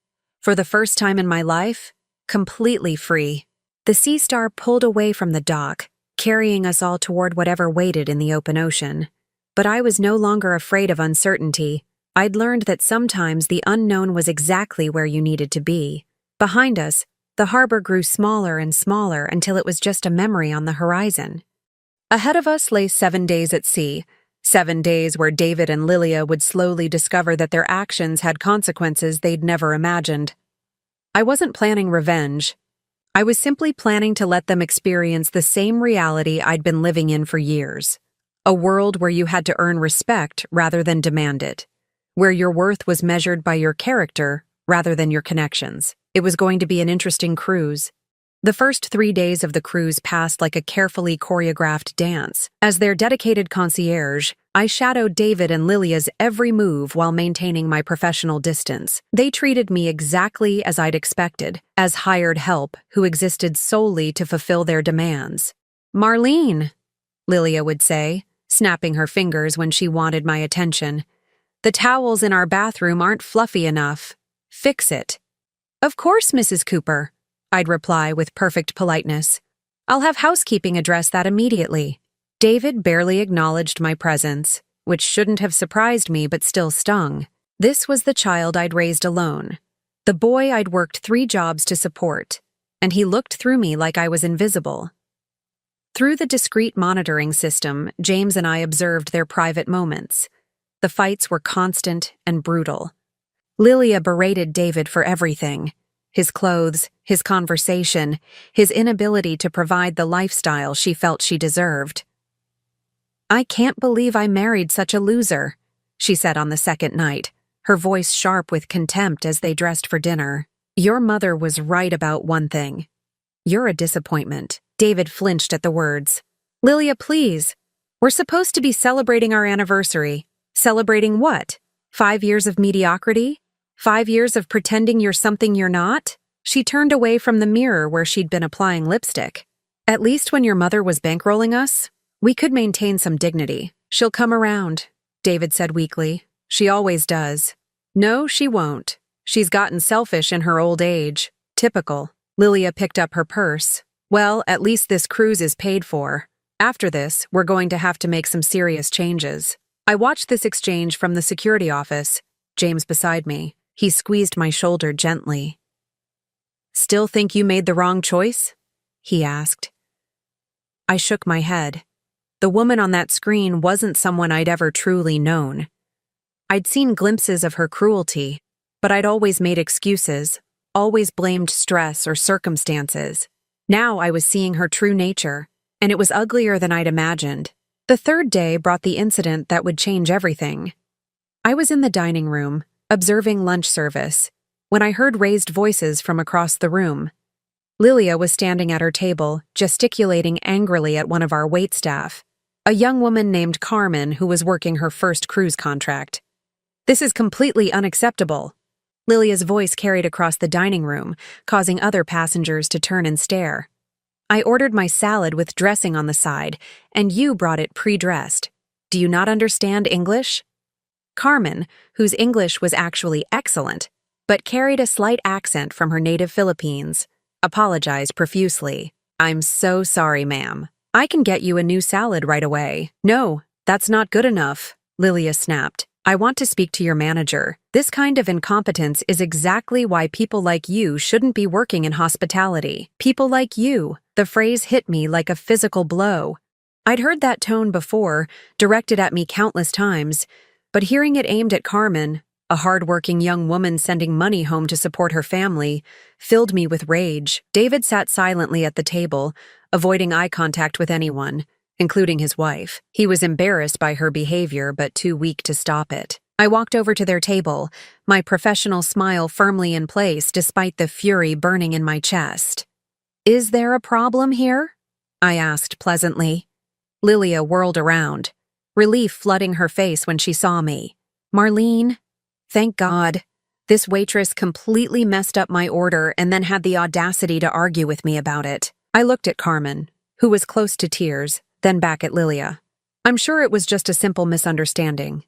[SPEAKER 1] "For the first time in my life, completely free." The Sea Star pulled away from the dock, carrying us all toward whatever waited in the open ocean. But I was no longer afraid of uncertainty. I'd learned that sometimes the unknown was exactly where you needed to be. Behind us, the harbor grew smaller and smaller until it was just a memory on the horizon. Ahead of us lay 7 days at sea, 7 days where David and Lilia would slowly discover that their actions had consequences they'd never imagined. I wasn't planning revenge. I was simply planning to let them experience the same reality I'd been living in for years. A world where you had to earn respect rather than demand it. Where your worth was measured by your character rather than your connections. It was going to be an interesting cruise. The first 3 days of the cruise passed like a carefully choreographed dance. As their dedicated concierge, I shadowed David and Lilia's every move while maintaining my professional distance. They treated me exactly as I'd expected, as hired help who existed solely to fulfill their demands. "Marlene," Lilia would say, snapping her fingers when she wanted my attention. "The towels in our bathroom aren't fluffy enough. Fix it." "Of course, Mrs. Cooper," I'd reply with perfect politeness. "I'll have housekeeping address that immediately." David barely acknowledged my presence, which shouldn't have surprised me but still stung. This was the child I'd raised alone, the boy I'd worked 3 jobs to support, and he looked through me like I was invisible. Through the discreet monitoring system, James and I observed their private moments. The fights were constant and brutal. Lilia berated David for everything. His clothes, his conversation, his inability to provide the lifestyle she felt she deserved. "I can't believe I married such a loser," she said on the second night, her voice sharp with contempt as they dressed for dinner. "Your mother was right about one thing. You're a disappointment." David flinched at the words. "Lilia, please. We're supposed to be celebrating our anniversary. Celebrating what? 5 years of mediocrity? 5 years of pretending you're something you're not?" She turned away from the mirror where she'd been applying lipstick. "At least when your mother was bankrolling us, we could maintain some dignity." "She'll come around," David said weakly. "She always does." "No, she won't. She's gotten selfish in her old age. Typical." Lilia picked up her purse. "Well, at least this cruise is paid for. After this, we're going to have to make some serious changes." I watched this exchange from the security office, James beside me. He squeezed my shoulder gently. "Still think you made the wrong choice?" he asked. I shook my head. The woman on that screen wasn't someone I'd ever truly known. I'd seen glimpses of her cruelty, but I'd always made excuses, always blamed stress or circumstances. Now I was seeing her true nature, and it was uglier than I'd imagined. The third day brought the incident that would change everything. I was in the dining room, observing lunch service, when I heard raised voices from across the room. Lilia was standing at her table, gesticulating angrily at one of our waitstaff, a young woman named Carmen who was working her first cruise contract. "This is completely unacceptable." Lilia's voice carried across the dining room, causing other passengers to turn and stare. "I ordered my salad with dressing on the side, and you brought it pre-dressed. Do you not understand English?" Carmen, whose English was actually excellent, but carried a slight accent from her native Philippines, apologized profusely. "I'm so sorry, ma'am. I can get you a new salad right away." "No, that's not good enough," Lilia snapped. "I want to speak to your manager. This kind of incompetence is exactly why people like you shouldn't be working in hospitality. People like you." The phrase hit me like a physical blow. I'd heard that tone before, directed at me countless times, but hearing it aimed at Carmen, a hard-working young woman sending money home to support her family, filled me with rage. David sat silently at the table, avoiding eye contact with anyone, including his wife. He was embarrassed by her behavior, but too weak to stop it. I walked over to their table, my professional smile firmly in place despite the fury burning in my chest. "Is there a problem here?" I asked pleasantly. Lilia whirled around, relief flooding her face when she saw me. "Marlene, thank God. This waitress completely messed up my order and then had the audacity to argue with me about it." I looked at Carmen, who was close to tears, then back at Lilia. "I'm sure it was just a simple misunderstanding.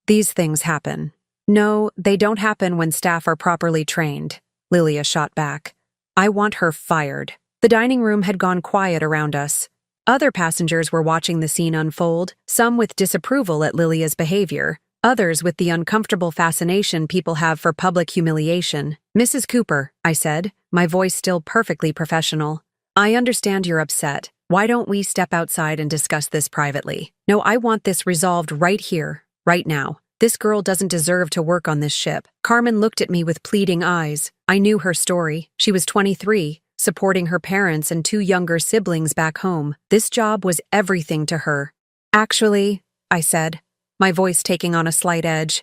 [SPEAKER 1] These things happen." "No, they don't happen when staff are properly trained," Lilia shot back. "I want her fired." The dining room had gone quiet around us. Other passengers were watching the scene unfold, some with disapproval at Lilia's behavior, others with the uncomfortable fascination people have for public humiliation. "Mrs. Cooper," I said, my voice still perfectly professional, "I understand you're upset. Why don't we step outside and discuss this privately? No, I want this resolved right here, right now. This girl doesn't deserve to work on this ship." Carmen looked at me with pleading eyes. I knew her story. She was 23, supporting her parents and 2 younger siblings back home. This job was everything to her. "Actually," I said, my voice taking on a slight edge,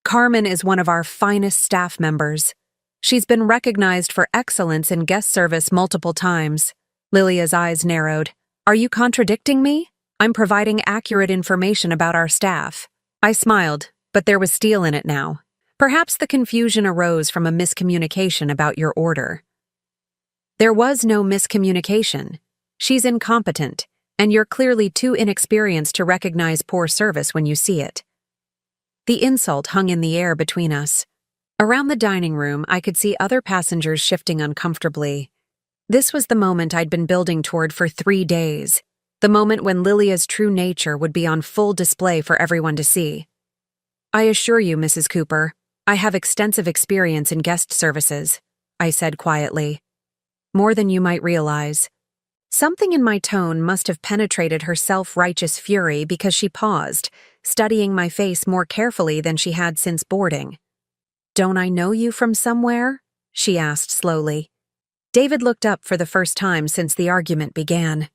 [SPEAKER 1] "Carmen is one of our finest staff members. She's been recognized for excellence in guest service multiple times." Lilia's eyes narrowed. "Are you contradicting me? I'm providing accurate information about our staff." I smiled, but there was steel in it now. "Perhaps the confusion arose from a miscommunication about your order." "There was no miscommunication. She's incompetent, and you're clearly too inexperienced to recognize poor service when you see it." The insult hung in the air between us. Around the dining room, I could see other passengers shifting uncomfortably. This was the moment I'd been building toward for 3 days, the moment when Lilia's true nature would be on full display for everyone to see. "I assure you, Mrs. Cooper, I have extensive experience in guest services," I said quietly. "More than you might realize." Something in my tone must have penetrated her self-righteous fury because she paused, studying my face more carefully than she had since boarding. "Don't I know you from somewhere?" she asked slowly. David looked up for the first time since the argument began.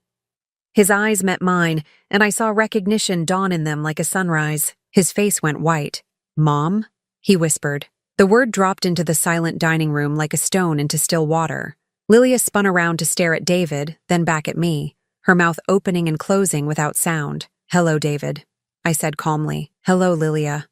[SPEAKER 1] His eyes met mine, and I saw recognition dawn in them like a sunrise. His face went white. "Mom?" he whispered. The word dropped into the silent dining room like a stone into still water. Lilia spun around to stare at David, then back at me, her mouth opening and closing without sound. "Hello, David," I said calmly. "Hello, Lilia."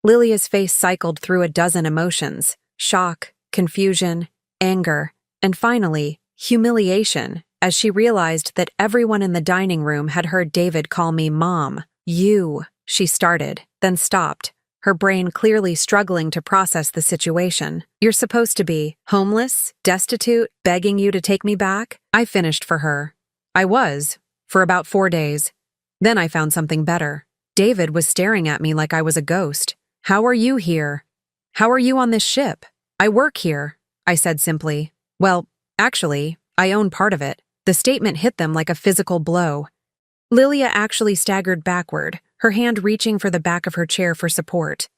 [SPEAKER 1] Lilia's face cycled through a dozen emotions: shock, confusion, anger, and finally, humiliation, as she realized that everyone in the dining room had heard David call me Mom. "You," she started, then stopped, her brain clearly struggling to process the situation. "You're supposed to be homeless, destitute, begging you to take me back?" I finished for her. I was, for about 4 days. Then I found something better. David was staring at me like I was a ghost. "How are you here? How are you on this ship?" "I work here," I said simply. "Well, actually, I own part of it." The statement hit them like a physical blow. Lilia actually staggered backward, her hand reaching for the back of her chair for support.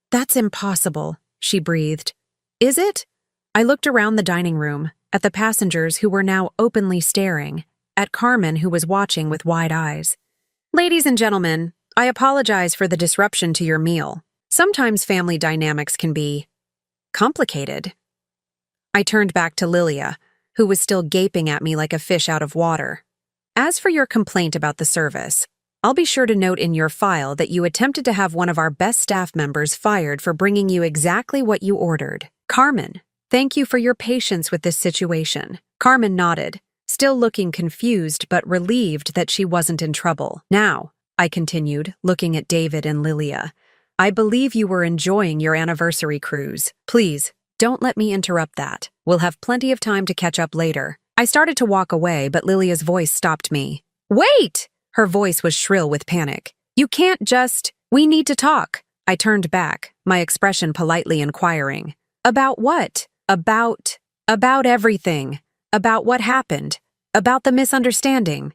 [SPEAKER 1] "That's impossible," she breathed. "Is it?" I looked around the dining room, at the passengers who were now openly staring, at Carmen who was watching with wide eyes. "Ladies and gentlemen, I apologize for the disruption to your meal. Sometimes family dynamics can be complicated." I turned back to Lilia, who was still gaping at me like a fish out of water. "As for your complaint about the service, I'll be sure to note in your file that you attempted to have one of our best staff members fired for bringing you exactly what you ordered. Carmen, thank you for your patience with this situation." Carmen nodded, still looking confused but relieved that she wasn't in trouble. "Now," I continued, looking at David and Lilia, "I believe you were enjoying your anniversary cruise. Please, don't let me interrupt that. We'll have plenty of time to catch up later." I started to walk away, but Lilia's voice stopped me. "Wait!" Her voice was shrill with panic. "You can't just— we need to talk." I turned back, my expression politely inquiring. "About what?" About everything. About what happened. About the misunderstanding."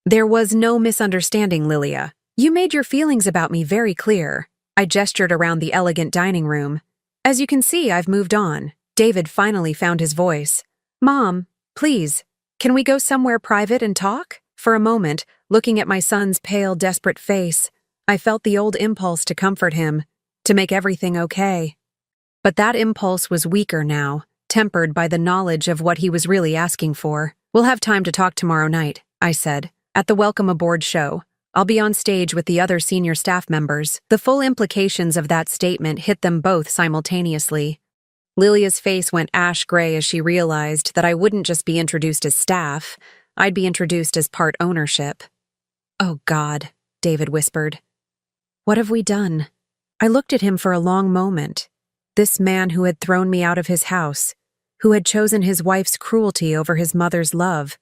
[SPEAKER 1] There was no misunderstanding, Lilia. You made your feelings about me very clear. I gestured around the elegant dining room. As you can see, I've moved on. David finally found his voice. Mom, please, can we go somewhere private and talk? For a moment, looking at my son's pale, desperate face, I felt the old impulse to comfort him, to make everything okay. But that impulse was weaker now, tempered by the knowledge of what he was really asking for. We'll have time to talk tomorrow night, I said, at the Welcome Aboard show. I'll be on stage with the other senior staff members. The full implications of that statement hit them both simultaneously. Lilia's face went ash-gray as she realized that I wouldn't just be introduced as staff, I'd be introduced as part ownership. Oh God, David whispered. What have we done? I looked at him for a long moment. This man who had thrown me out of his house, who had chosen his wife's cruelty over his mother's love,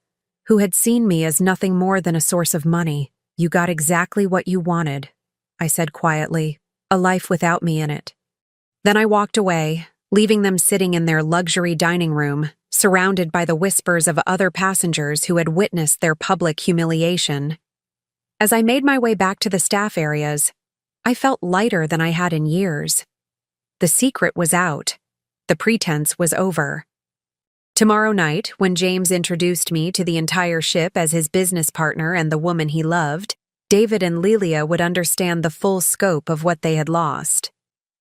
[SPEAKER 1] who had seen me as nothing more than a source of money. You got exactly what you wanted, I said quietly, a life without me in it. Then I walked away, leaving them sitting in their luxury dining room, surrounded by the whispers of other passengers who had witnessed their public humiliation. As I made my way back to the staff areas, I felt lighter than I had in years. The secret was out. The pretense was over. Tomorrow night, when James introduced me to the entire ship as his business partner and the woman he loved, David and Lilia would understand the full scope of what they had lost.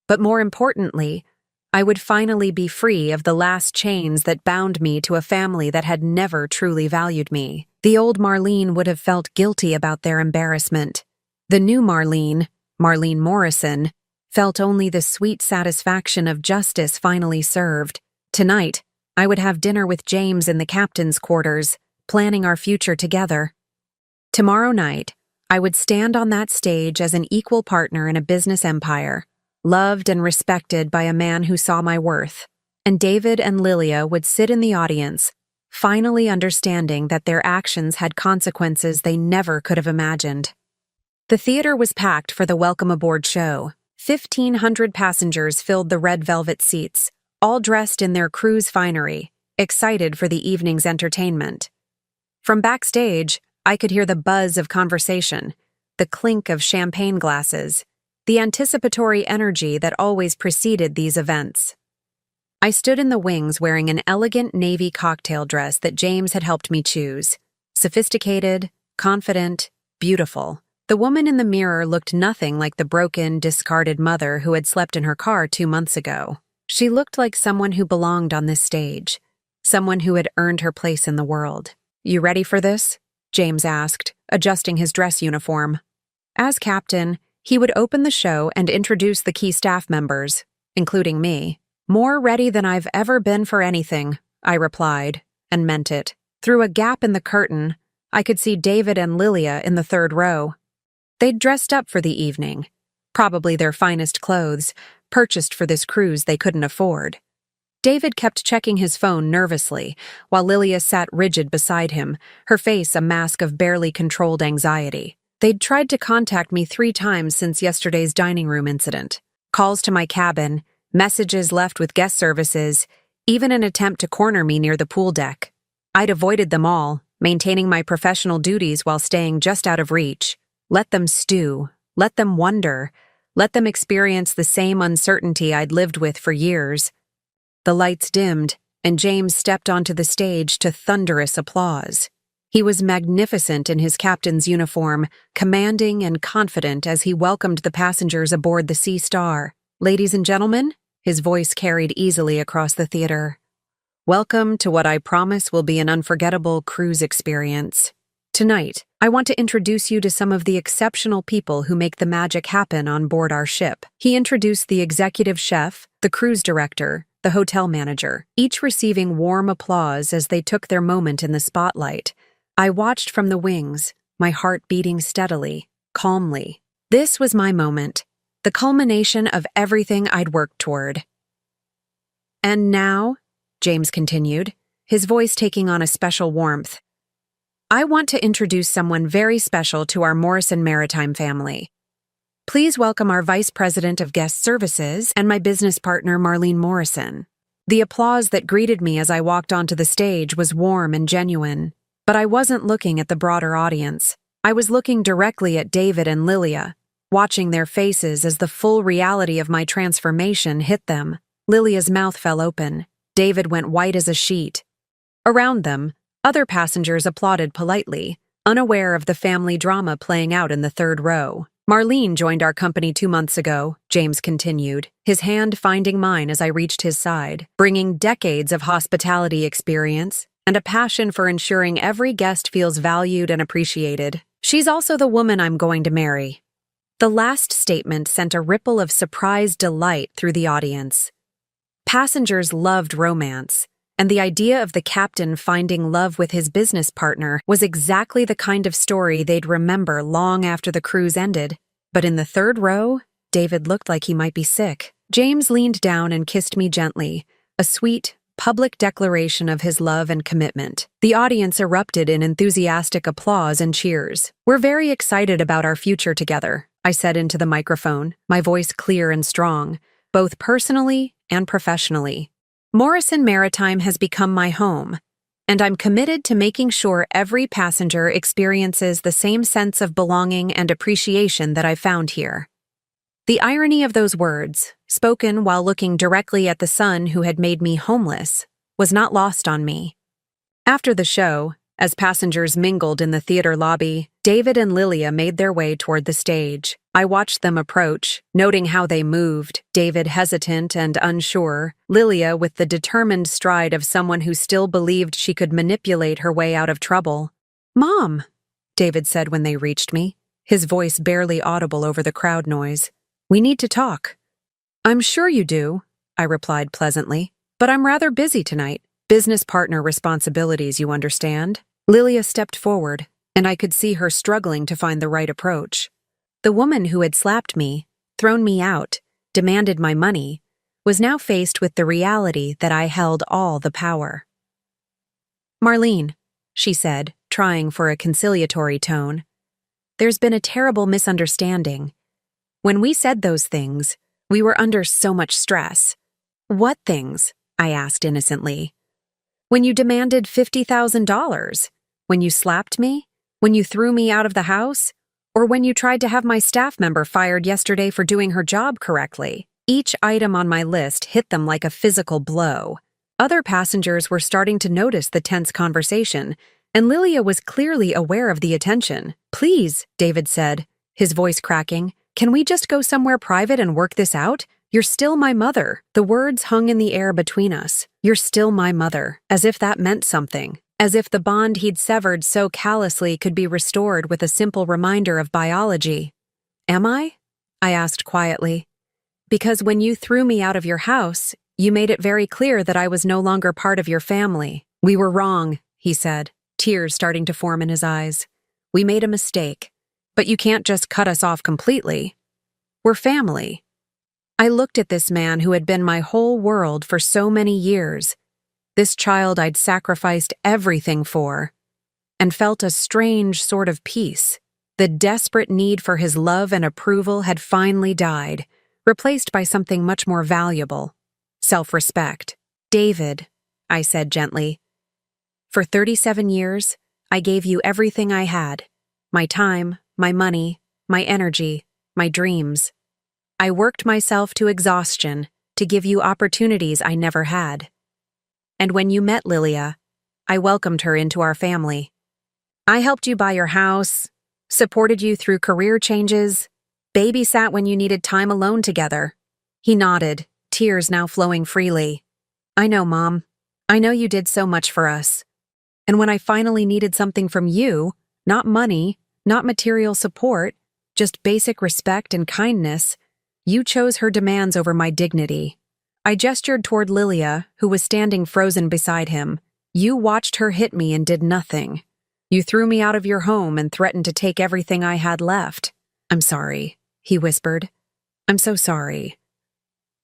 [SPEAKER 1] But more importantly, I would finally be free of the last chains that bound me to a family that had never truly valued me. The old Marlene would have felt guilty about their embarrassment. The new Marlene, Marlene Morrison, felt only the sweet satisfaction of justice finally served. Tonight, I would have dinner with James in the captain's quarters, planning our future together. Tomorrow night, I would stand on that stage as an equal partner in a business empire, loved and respected by a man who saw my worth, and David and Lilia would sit in the audience, finally understanding that their actions had consequences they never could have imagined. The theater was packed for the Welcome Aboard show. 1,500 passengers filled the red velvet seats, all dressed in their cruise finery, excited for the evening's entertainment. From backstage, I could hear the buzz of conversation, the clink of champagne glasses, the anticipatory energy that always preceded these events. I stood in the wings wearing an elegant navy cocktail dress that James had helped me choose. Sophisticated, confident, beautiful. The woman in the mirror looked nothing like the broken, discarded mother who had slept in her car 2 months ago. She looked like someone who belonged on this stage, someone who had earned her place in the world. You ready for this? James asked, adjusting his dress uniform. As captain, he would open the show and introduce the key staff members, including me. More ready than I've ever been for anything, I replied, and meant it. Through a gap in the curtain, I could see David and Lilia in the third row. They'd dressed up for the evening, probably their finest clothes, purchased for this cruise they couldn't afford. David kept checking his phone nervously, while Lilia sat rigid beside him, her face a mask of barely controlled anxiety. They'd tried to contact me 3 times since yesterday's dining room incident. Calls to my cabin, messages left with guest services, even an attempt to corner me near the pool deck. I'd avoided them all, maintaining my professional duties while staying just out of reach. Let them stew, let them wonder, let them experience the same uncertainty I'd lived with for years. The lights dimmed, and James stepped onto the stage to thunderous applause. He was magnificent in his captain's uniform, commanding and confident as he welcomed the passengers aboard the Sea Star. Ladies and gentlemen, his voice carried easily across the theater. Welcome to what I promise will be an unforgettable cruise experience. Tonight, I want to introduce you to some of the exceptional people who make the magic happen on board our ship. He introduced the executive chef, the cruise director, the hotel manager, each receiving warm applause as they took their moment in the spotlight. I watched from the wings, my heart beating steadily, calmly. This was my moment, the culmination of everything I'd worked toward. And now, James continued, his voice taking on a special warmth, I want to introduce someone very special to our Morrison Maritime family. Please welcome our Vice President of Guest Services and my business partner, Marlene Morrison. The applause that greeted me as I walked onto the stage was warm and genuine. But I wasn't looking at the broader audience. I was looking directly at David and Lilia, watching their faces as the full reality of my transformation hit them. Lilia's mouth fell open. David went white as a sheet. Around them, other passengers applauded politely, unaware of the family drama playing out in the third row. Marlene joined our company 2 months ago, James continued, his hand finding mine as I reached his side, bringing decades of hospitality experience and a passion for ensuring every guest feels valued and appreciated. She's also the woman I'm going to marry. The last statement sent a ripple of surprised delight through the audience. Passengers loved romance, and the idea of the captain finding love with his business partner was exactly the kind of story they'd remember long after the cruise ended. But in the third row, David looked like he might be sick. James leaned down and kissed me gently, a sweet, public declaration of his love and commitment. The audience erupted in enthusiastic applause and cheers. "We're very excited about our future together," I said into the microphone, my voice clear and strong, both personally and professionally. "Morrison Maritime has become my home, and I'm committed to making sure every passenger experiences the same sense of belonging and appreciation that I found here." The irony of those words, spoken while looking directly at the son who had made me homeless, was not lost on me. After the show, as passengers mingled in the theater lobby, David and Lilia made their way toward the stage. I watched them approach, noting how they moved, David hesitant and unsure, Lilia with the determined stride of someone who still believed she could manipulate her way out of trouble. "Mom," David said when they reached me, his voice barely audible over the crowd noise. "We need to talk." "I'm sure you do," I replied pleasantly, "but I'm rather busy tonight. Business partner responsibilities, you understand." Lilia stepped forward, and I could see her struggling to find the right approach. The woman who had slapped me, thrown me out, demanded my money, was now faced with the reality that I held all the power. "Marlene," she said, trying for a conciliatory tone, "there's been a terrible misunderstanding. When we said those things, we were under so much stress." "What things?" I asked innocently. "When you demanded $50,000? When you slapped me? When you threw me out of the house? Or when you tried to have my staff member fired yesterday for doing her job correctly?" Each item on my list hit them like a physical blow. Other passengers were starting to notice the tense conversation, and Lilia was clearly aware of the attention. "Please," David said, his voice cracking, "can we just go somewhere private and work this out? You're still my mother." The words hung in the air between us. "You're still my mother," as if that meant something. As if the bond he'd severed so callously could be restored with a simple reminder of biology. "Am I?" I asked quietly. "Because when you threw me out of your house, you made it very clear that I was no longer part of your family." "We were wrong," he said, tears starting to form in his eyes. "We made a mistake. But you can't just cut us off completely. We're family." I looked at this man who had been my whole world for so many years, this child I'd sacrificed everything for, and felt a strange sort of peace. The desperate need for his love and approval had finally died, replaced by something much more valuable: self-respect. "David," I said gently, "for 37 years, I gave you everything I had: my time, my money, my energy, my dreams. I worked myself to exhaustion to give you opportunities I never had. And when you met Lilia, I welcomed her into our family. I helped you buy your house, supported you through career changes, babysat when you needed time alone together." He nodded, tears now flowing freely. "I know, Mom. I know you did so much for us. And when I finally needed something from you, not money, not material support, just basic respect and kindness, you chose her demands over my dignity." I gestured toward Lilia, who was standing frozen beside him. "You watched her hit me and did nothing. You threw me out of your home and threatened to take everything I had left." "I'm sorry," he whispered. "I'm so sorry.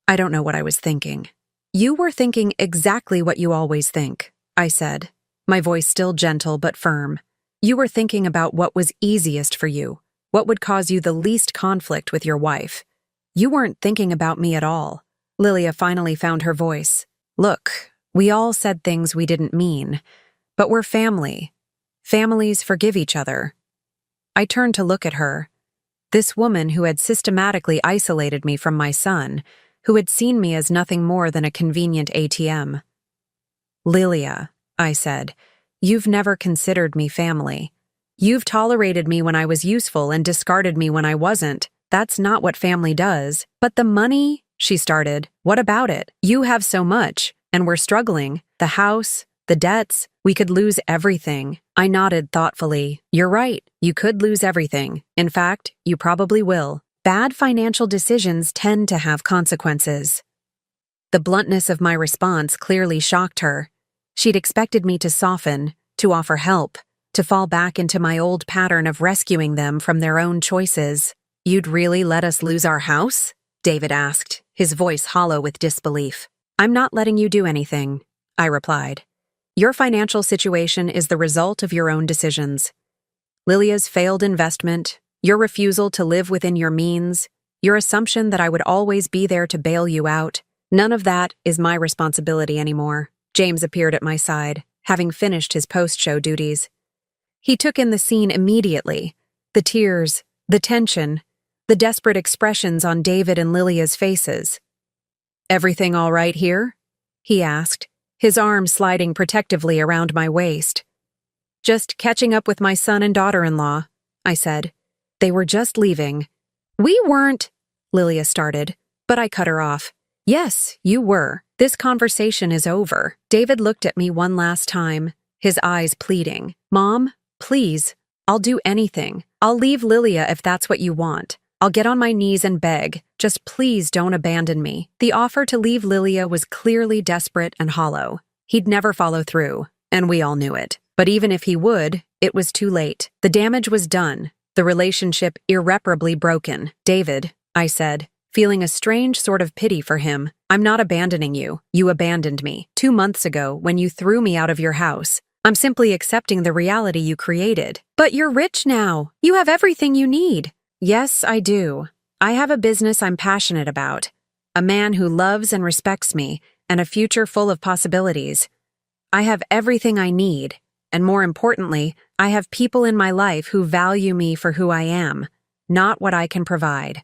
[SPEAKER 1] I don't know what I was thinking." "You were thinking exactly what you always think," I said, my voice still gentle but firm. "You were thinking about what was easiest for you, what would cause you the least conflict with your wife. You weren't thinking about me at all." Lilia finally found her voice. "Look, we all said things we didn't mean, but we're family. Families forgive each other. I turned to look at her. This woman who had systematically isolated me from my son, who had seen me as nothing more than a convenient ATM. Lilia, I said, you've never considered me family. You've tolerated me when I was useful and discarded me when I wasn't. That's not what family does. But the money, she started. What about it? You have so much, and we're struggling. The house, the debts, we could lose everything. I nodded thoughtfully. You're right, you could lose everything. In fact, you probably will. Bad financial decisions tend to have consequences. The bluntness of my response clearly shocked her. She'd expected me to soften, to offer help, to fall back into my old pattern of rescuing them from their own choices. You'd really let us lose our house? David asked, his voice hollow with disbelief. I'm not letting you do anything, I replied. Your financial situation is the result of your own decisions. Lilia's failed investment, your refusal to live within your means, your assumption that I would always be there to bail you out, none of that is my responsibility anymore. James appeared at my side, having finished his post-show duties. He took in the scene immediately, the tears, the tension, the desperate expressions on David and Lilia's faces. Everything all right here? He asked, his arm sliding protectively around my waist. Just catching up with my son and daughter-in-law, I said. They were just leaving. We weren't, Lilia started, but I cut her off. Yes, you were. This conversation is over. David looked at me one last time, his eyes pleading. Mom, please, I'll do anything. I'll leave Lilia if that's what you want. I'll get on my knees and beg. Just please don't abandon me. The offer to leave Lilia was clearly desperate and hollow. He'd never follow through, and we all knew it. But even if he would, it was too late. The damage was done, the relationship irreparably broken. David, I said, feeling a strange sort of pity for him, I'm not abandoning you. You abandoned me 2 months ago when you threw me out of your house. I'm simply accepting the reality you created. But you're rich now. You have everything you need. Yes, I do. I have a business I'm passionate about, a man who loves and respects me, and a future full of possibilities. I have everything I need, and more importantly, I have people in my life who value me for who I am, not what I can provide.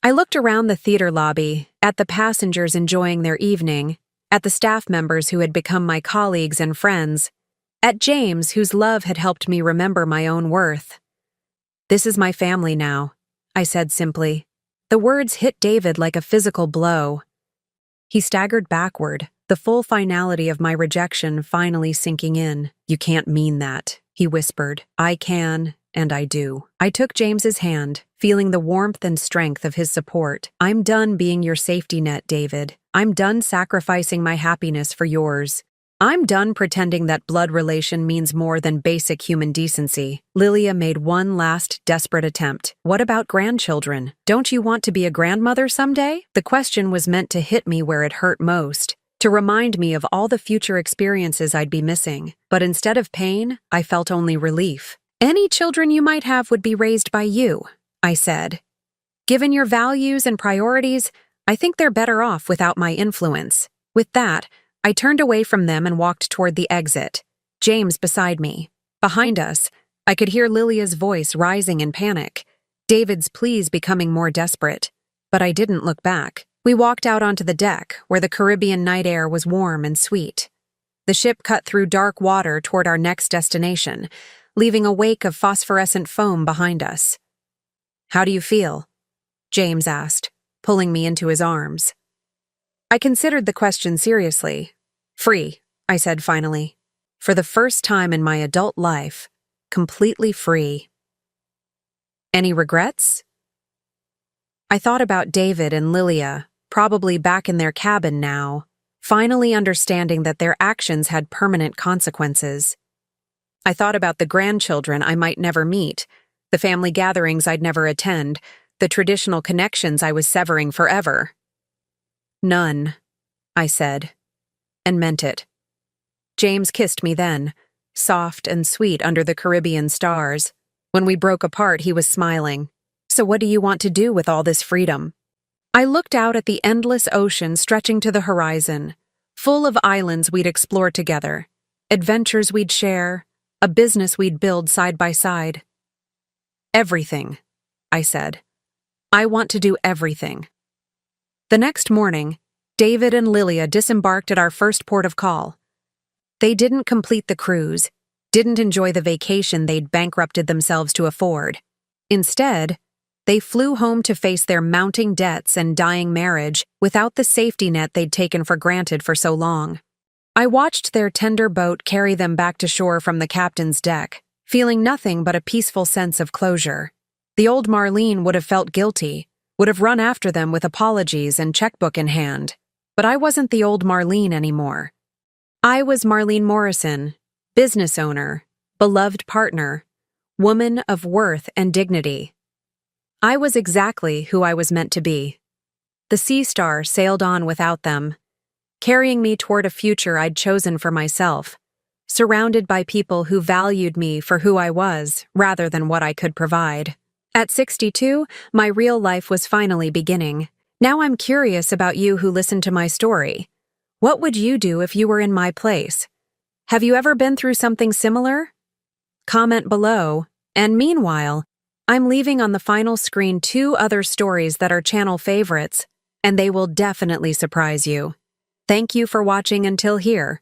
[SPEAKER 1] I looked around the theater lobby, at the passengers enjoying their evening, at the staff members who had become my colleagues and friends, at James, whose love had helped me remember my own worth. This is my family now, I said simply. The words hit David like a physical blow. He staggered backward, the full finality of my rejection finally sinking in. You can't mean that, he whispered. I can, and I do. I took James's hand, feeling the warmth and strength of his support. I'm done being your safety net, David. I'm done sacrificing my happiness for yours. I'm done pretending that blood relation means more than basic human decency. Lilia made one last desperate attempt. What about grandchildren? Don't you want to be a grandmother someday? The question was meant to hit me where it hurt most, to remind me of all the future experiences I'd be missing. But instead of pain, I felt only relief. Any children you might have would be raised by you, I said. Given your values and priorities, I think they're better off without my influence. With that, I turned away from them and walked toward the exit, James beside me. Behind us, I could hear Lilia's voice rising in panic, David's pleas becoming more desperate. But I didn't look back. We walked out onto the deck, where the Caribbean night air was warm and sweet. The ship cut through dark water toward our next destination, leaving a wake of phosphorescent foam behind us. How do you feel? James asked, pulling me into his arms. I considered the question seriously. Free, I said finally. For the first time in my adult life, completely free. Any regrets? I thought about David and Lilia, probably back in their cabin now, finally understanding that their actions had permanent consequences. I thought about the grandchildren I might never meet, the family gatherings I'd never attend, the traditional connections I was severing forever. None, I said, and meant it. James kissed me then, soft and sweet under the Caribbean stars. When we broke apart, he was smiling. So what do you want to do with all this freedom? I looked out at the endless ocean stretching to the horizon, full of islands we'd explore together, adventures we'd share, a business we'd build side by side. Everything, I said. I want to do everything. The next morning, David and Lilia disembarked at our first port of call. They didn't complete the cruise, didn't enjoy the vacation they'd bankrupted themselves to afford. Instead, they flew home to face their mounting debts and dying marriage without the safety net they'd taken for granted for so long. I watched their tender boat carry them back to shore from the captain's deck, feeling nothing but a peaceful sense of closure. The old Marlene would have felt guilty, would have run after them with apologies and checkbook in hand. But I wasn't the old Marlene anymore. I was Marlene Morrison, business owner, beloved partner, woman of worth and dignity. I was exactly who I was meant to be. The Sea Star sailed on without them, carrying me toward a future I'd chosen for myself, surrounded by people who valued me for who I was rather than what I could provide. At 62, my real life was finally beginning. Now I'm curious about you who listened to my story. What would you do if you were in my place? Have you ever been through something similar? Comment below, and meanwhile, I'm leaving on the final screen 2 other stories that are channel favorites, and they will definitely surprise you. Thank you for watching until here.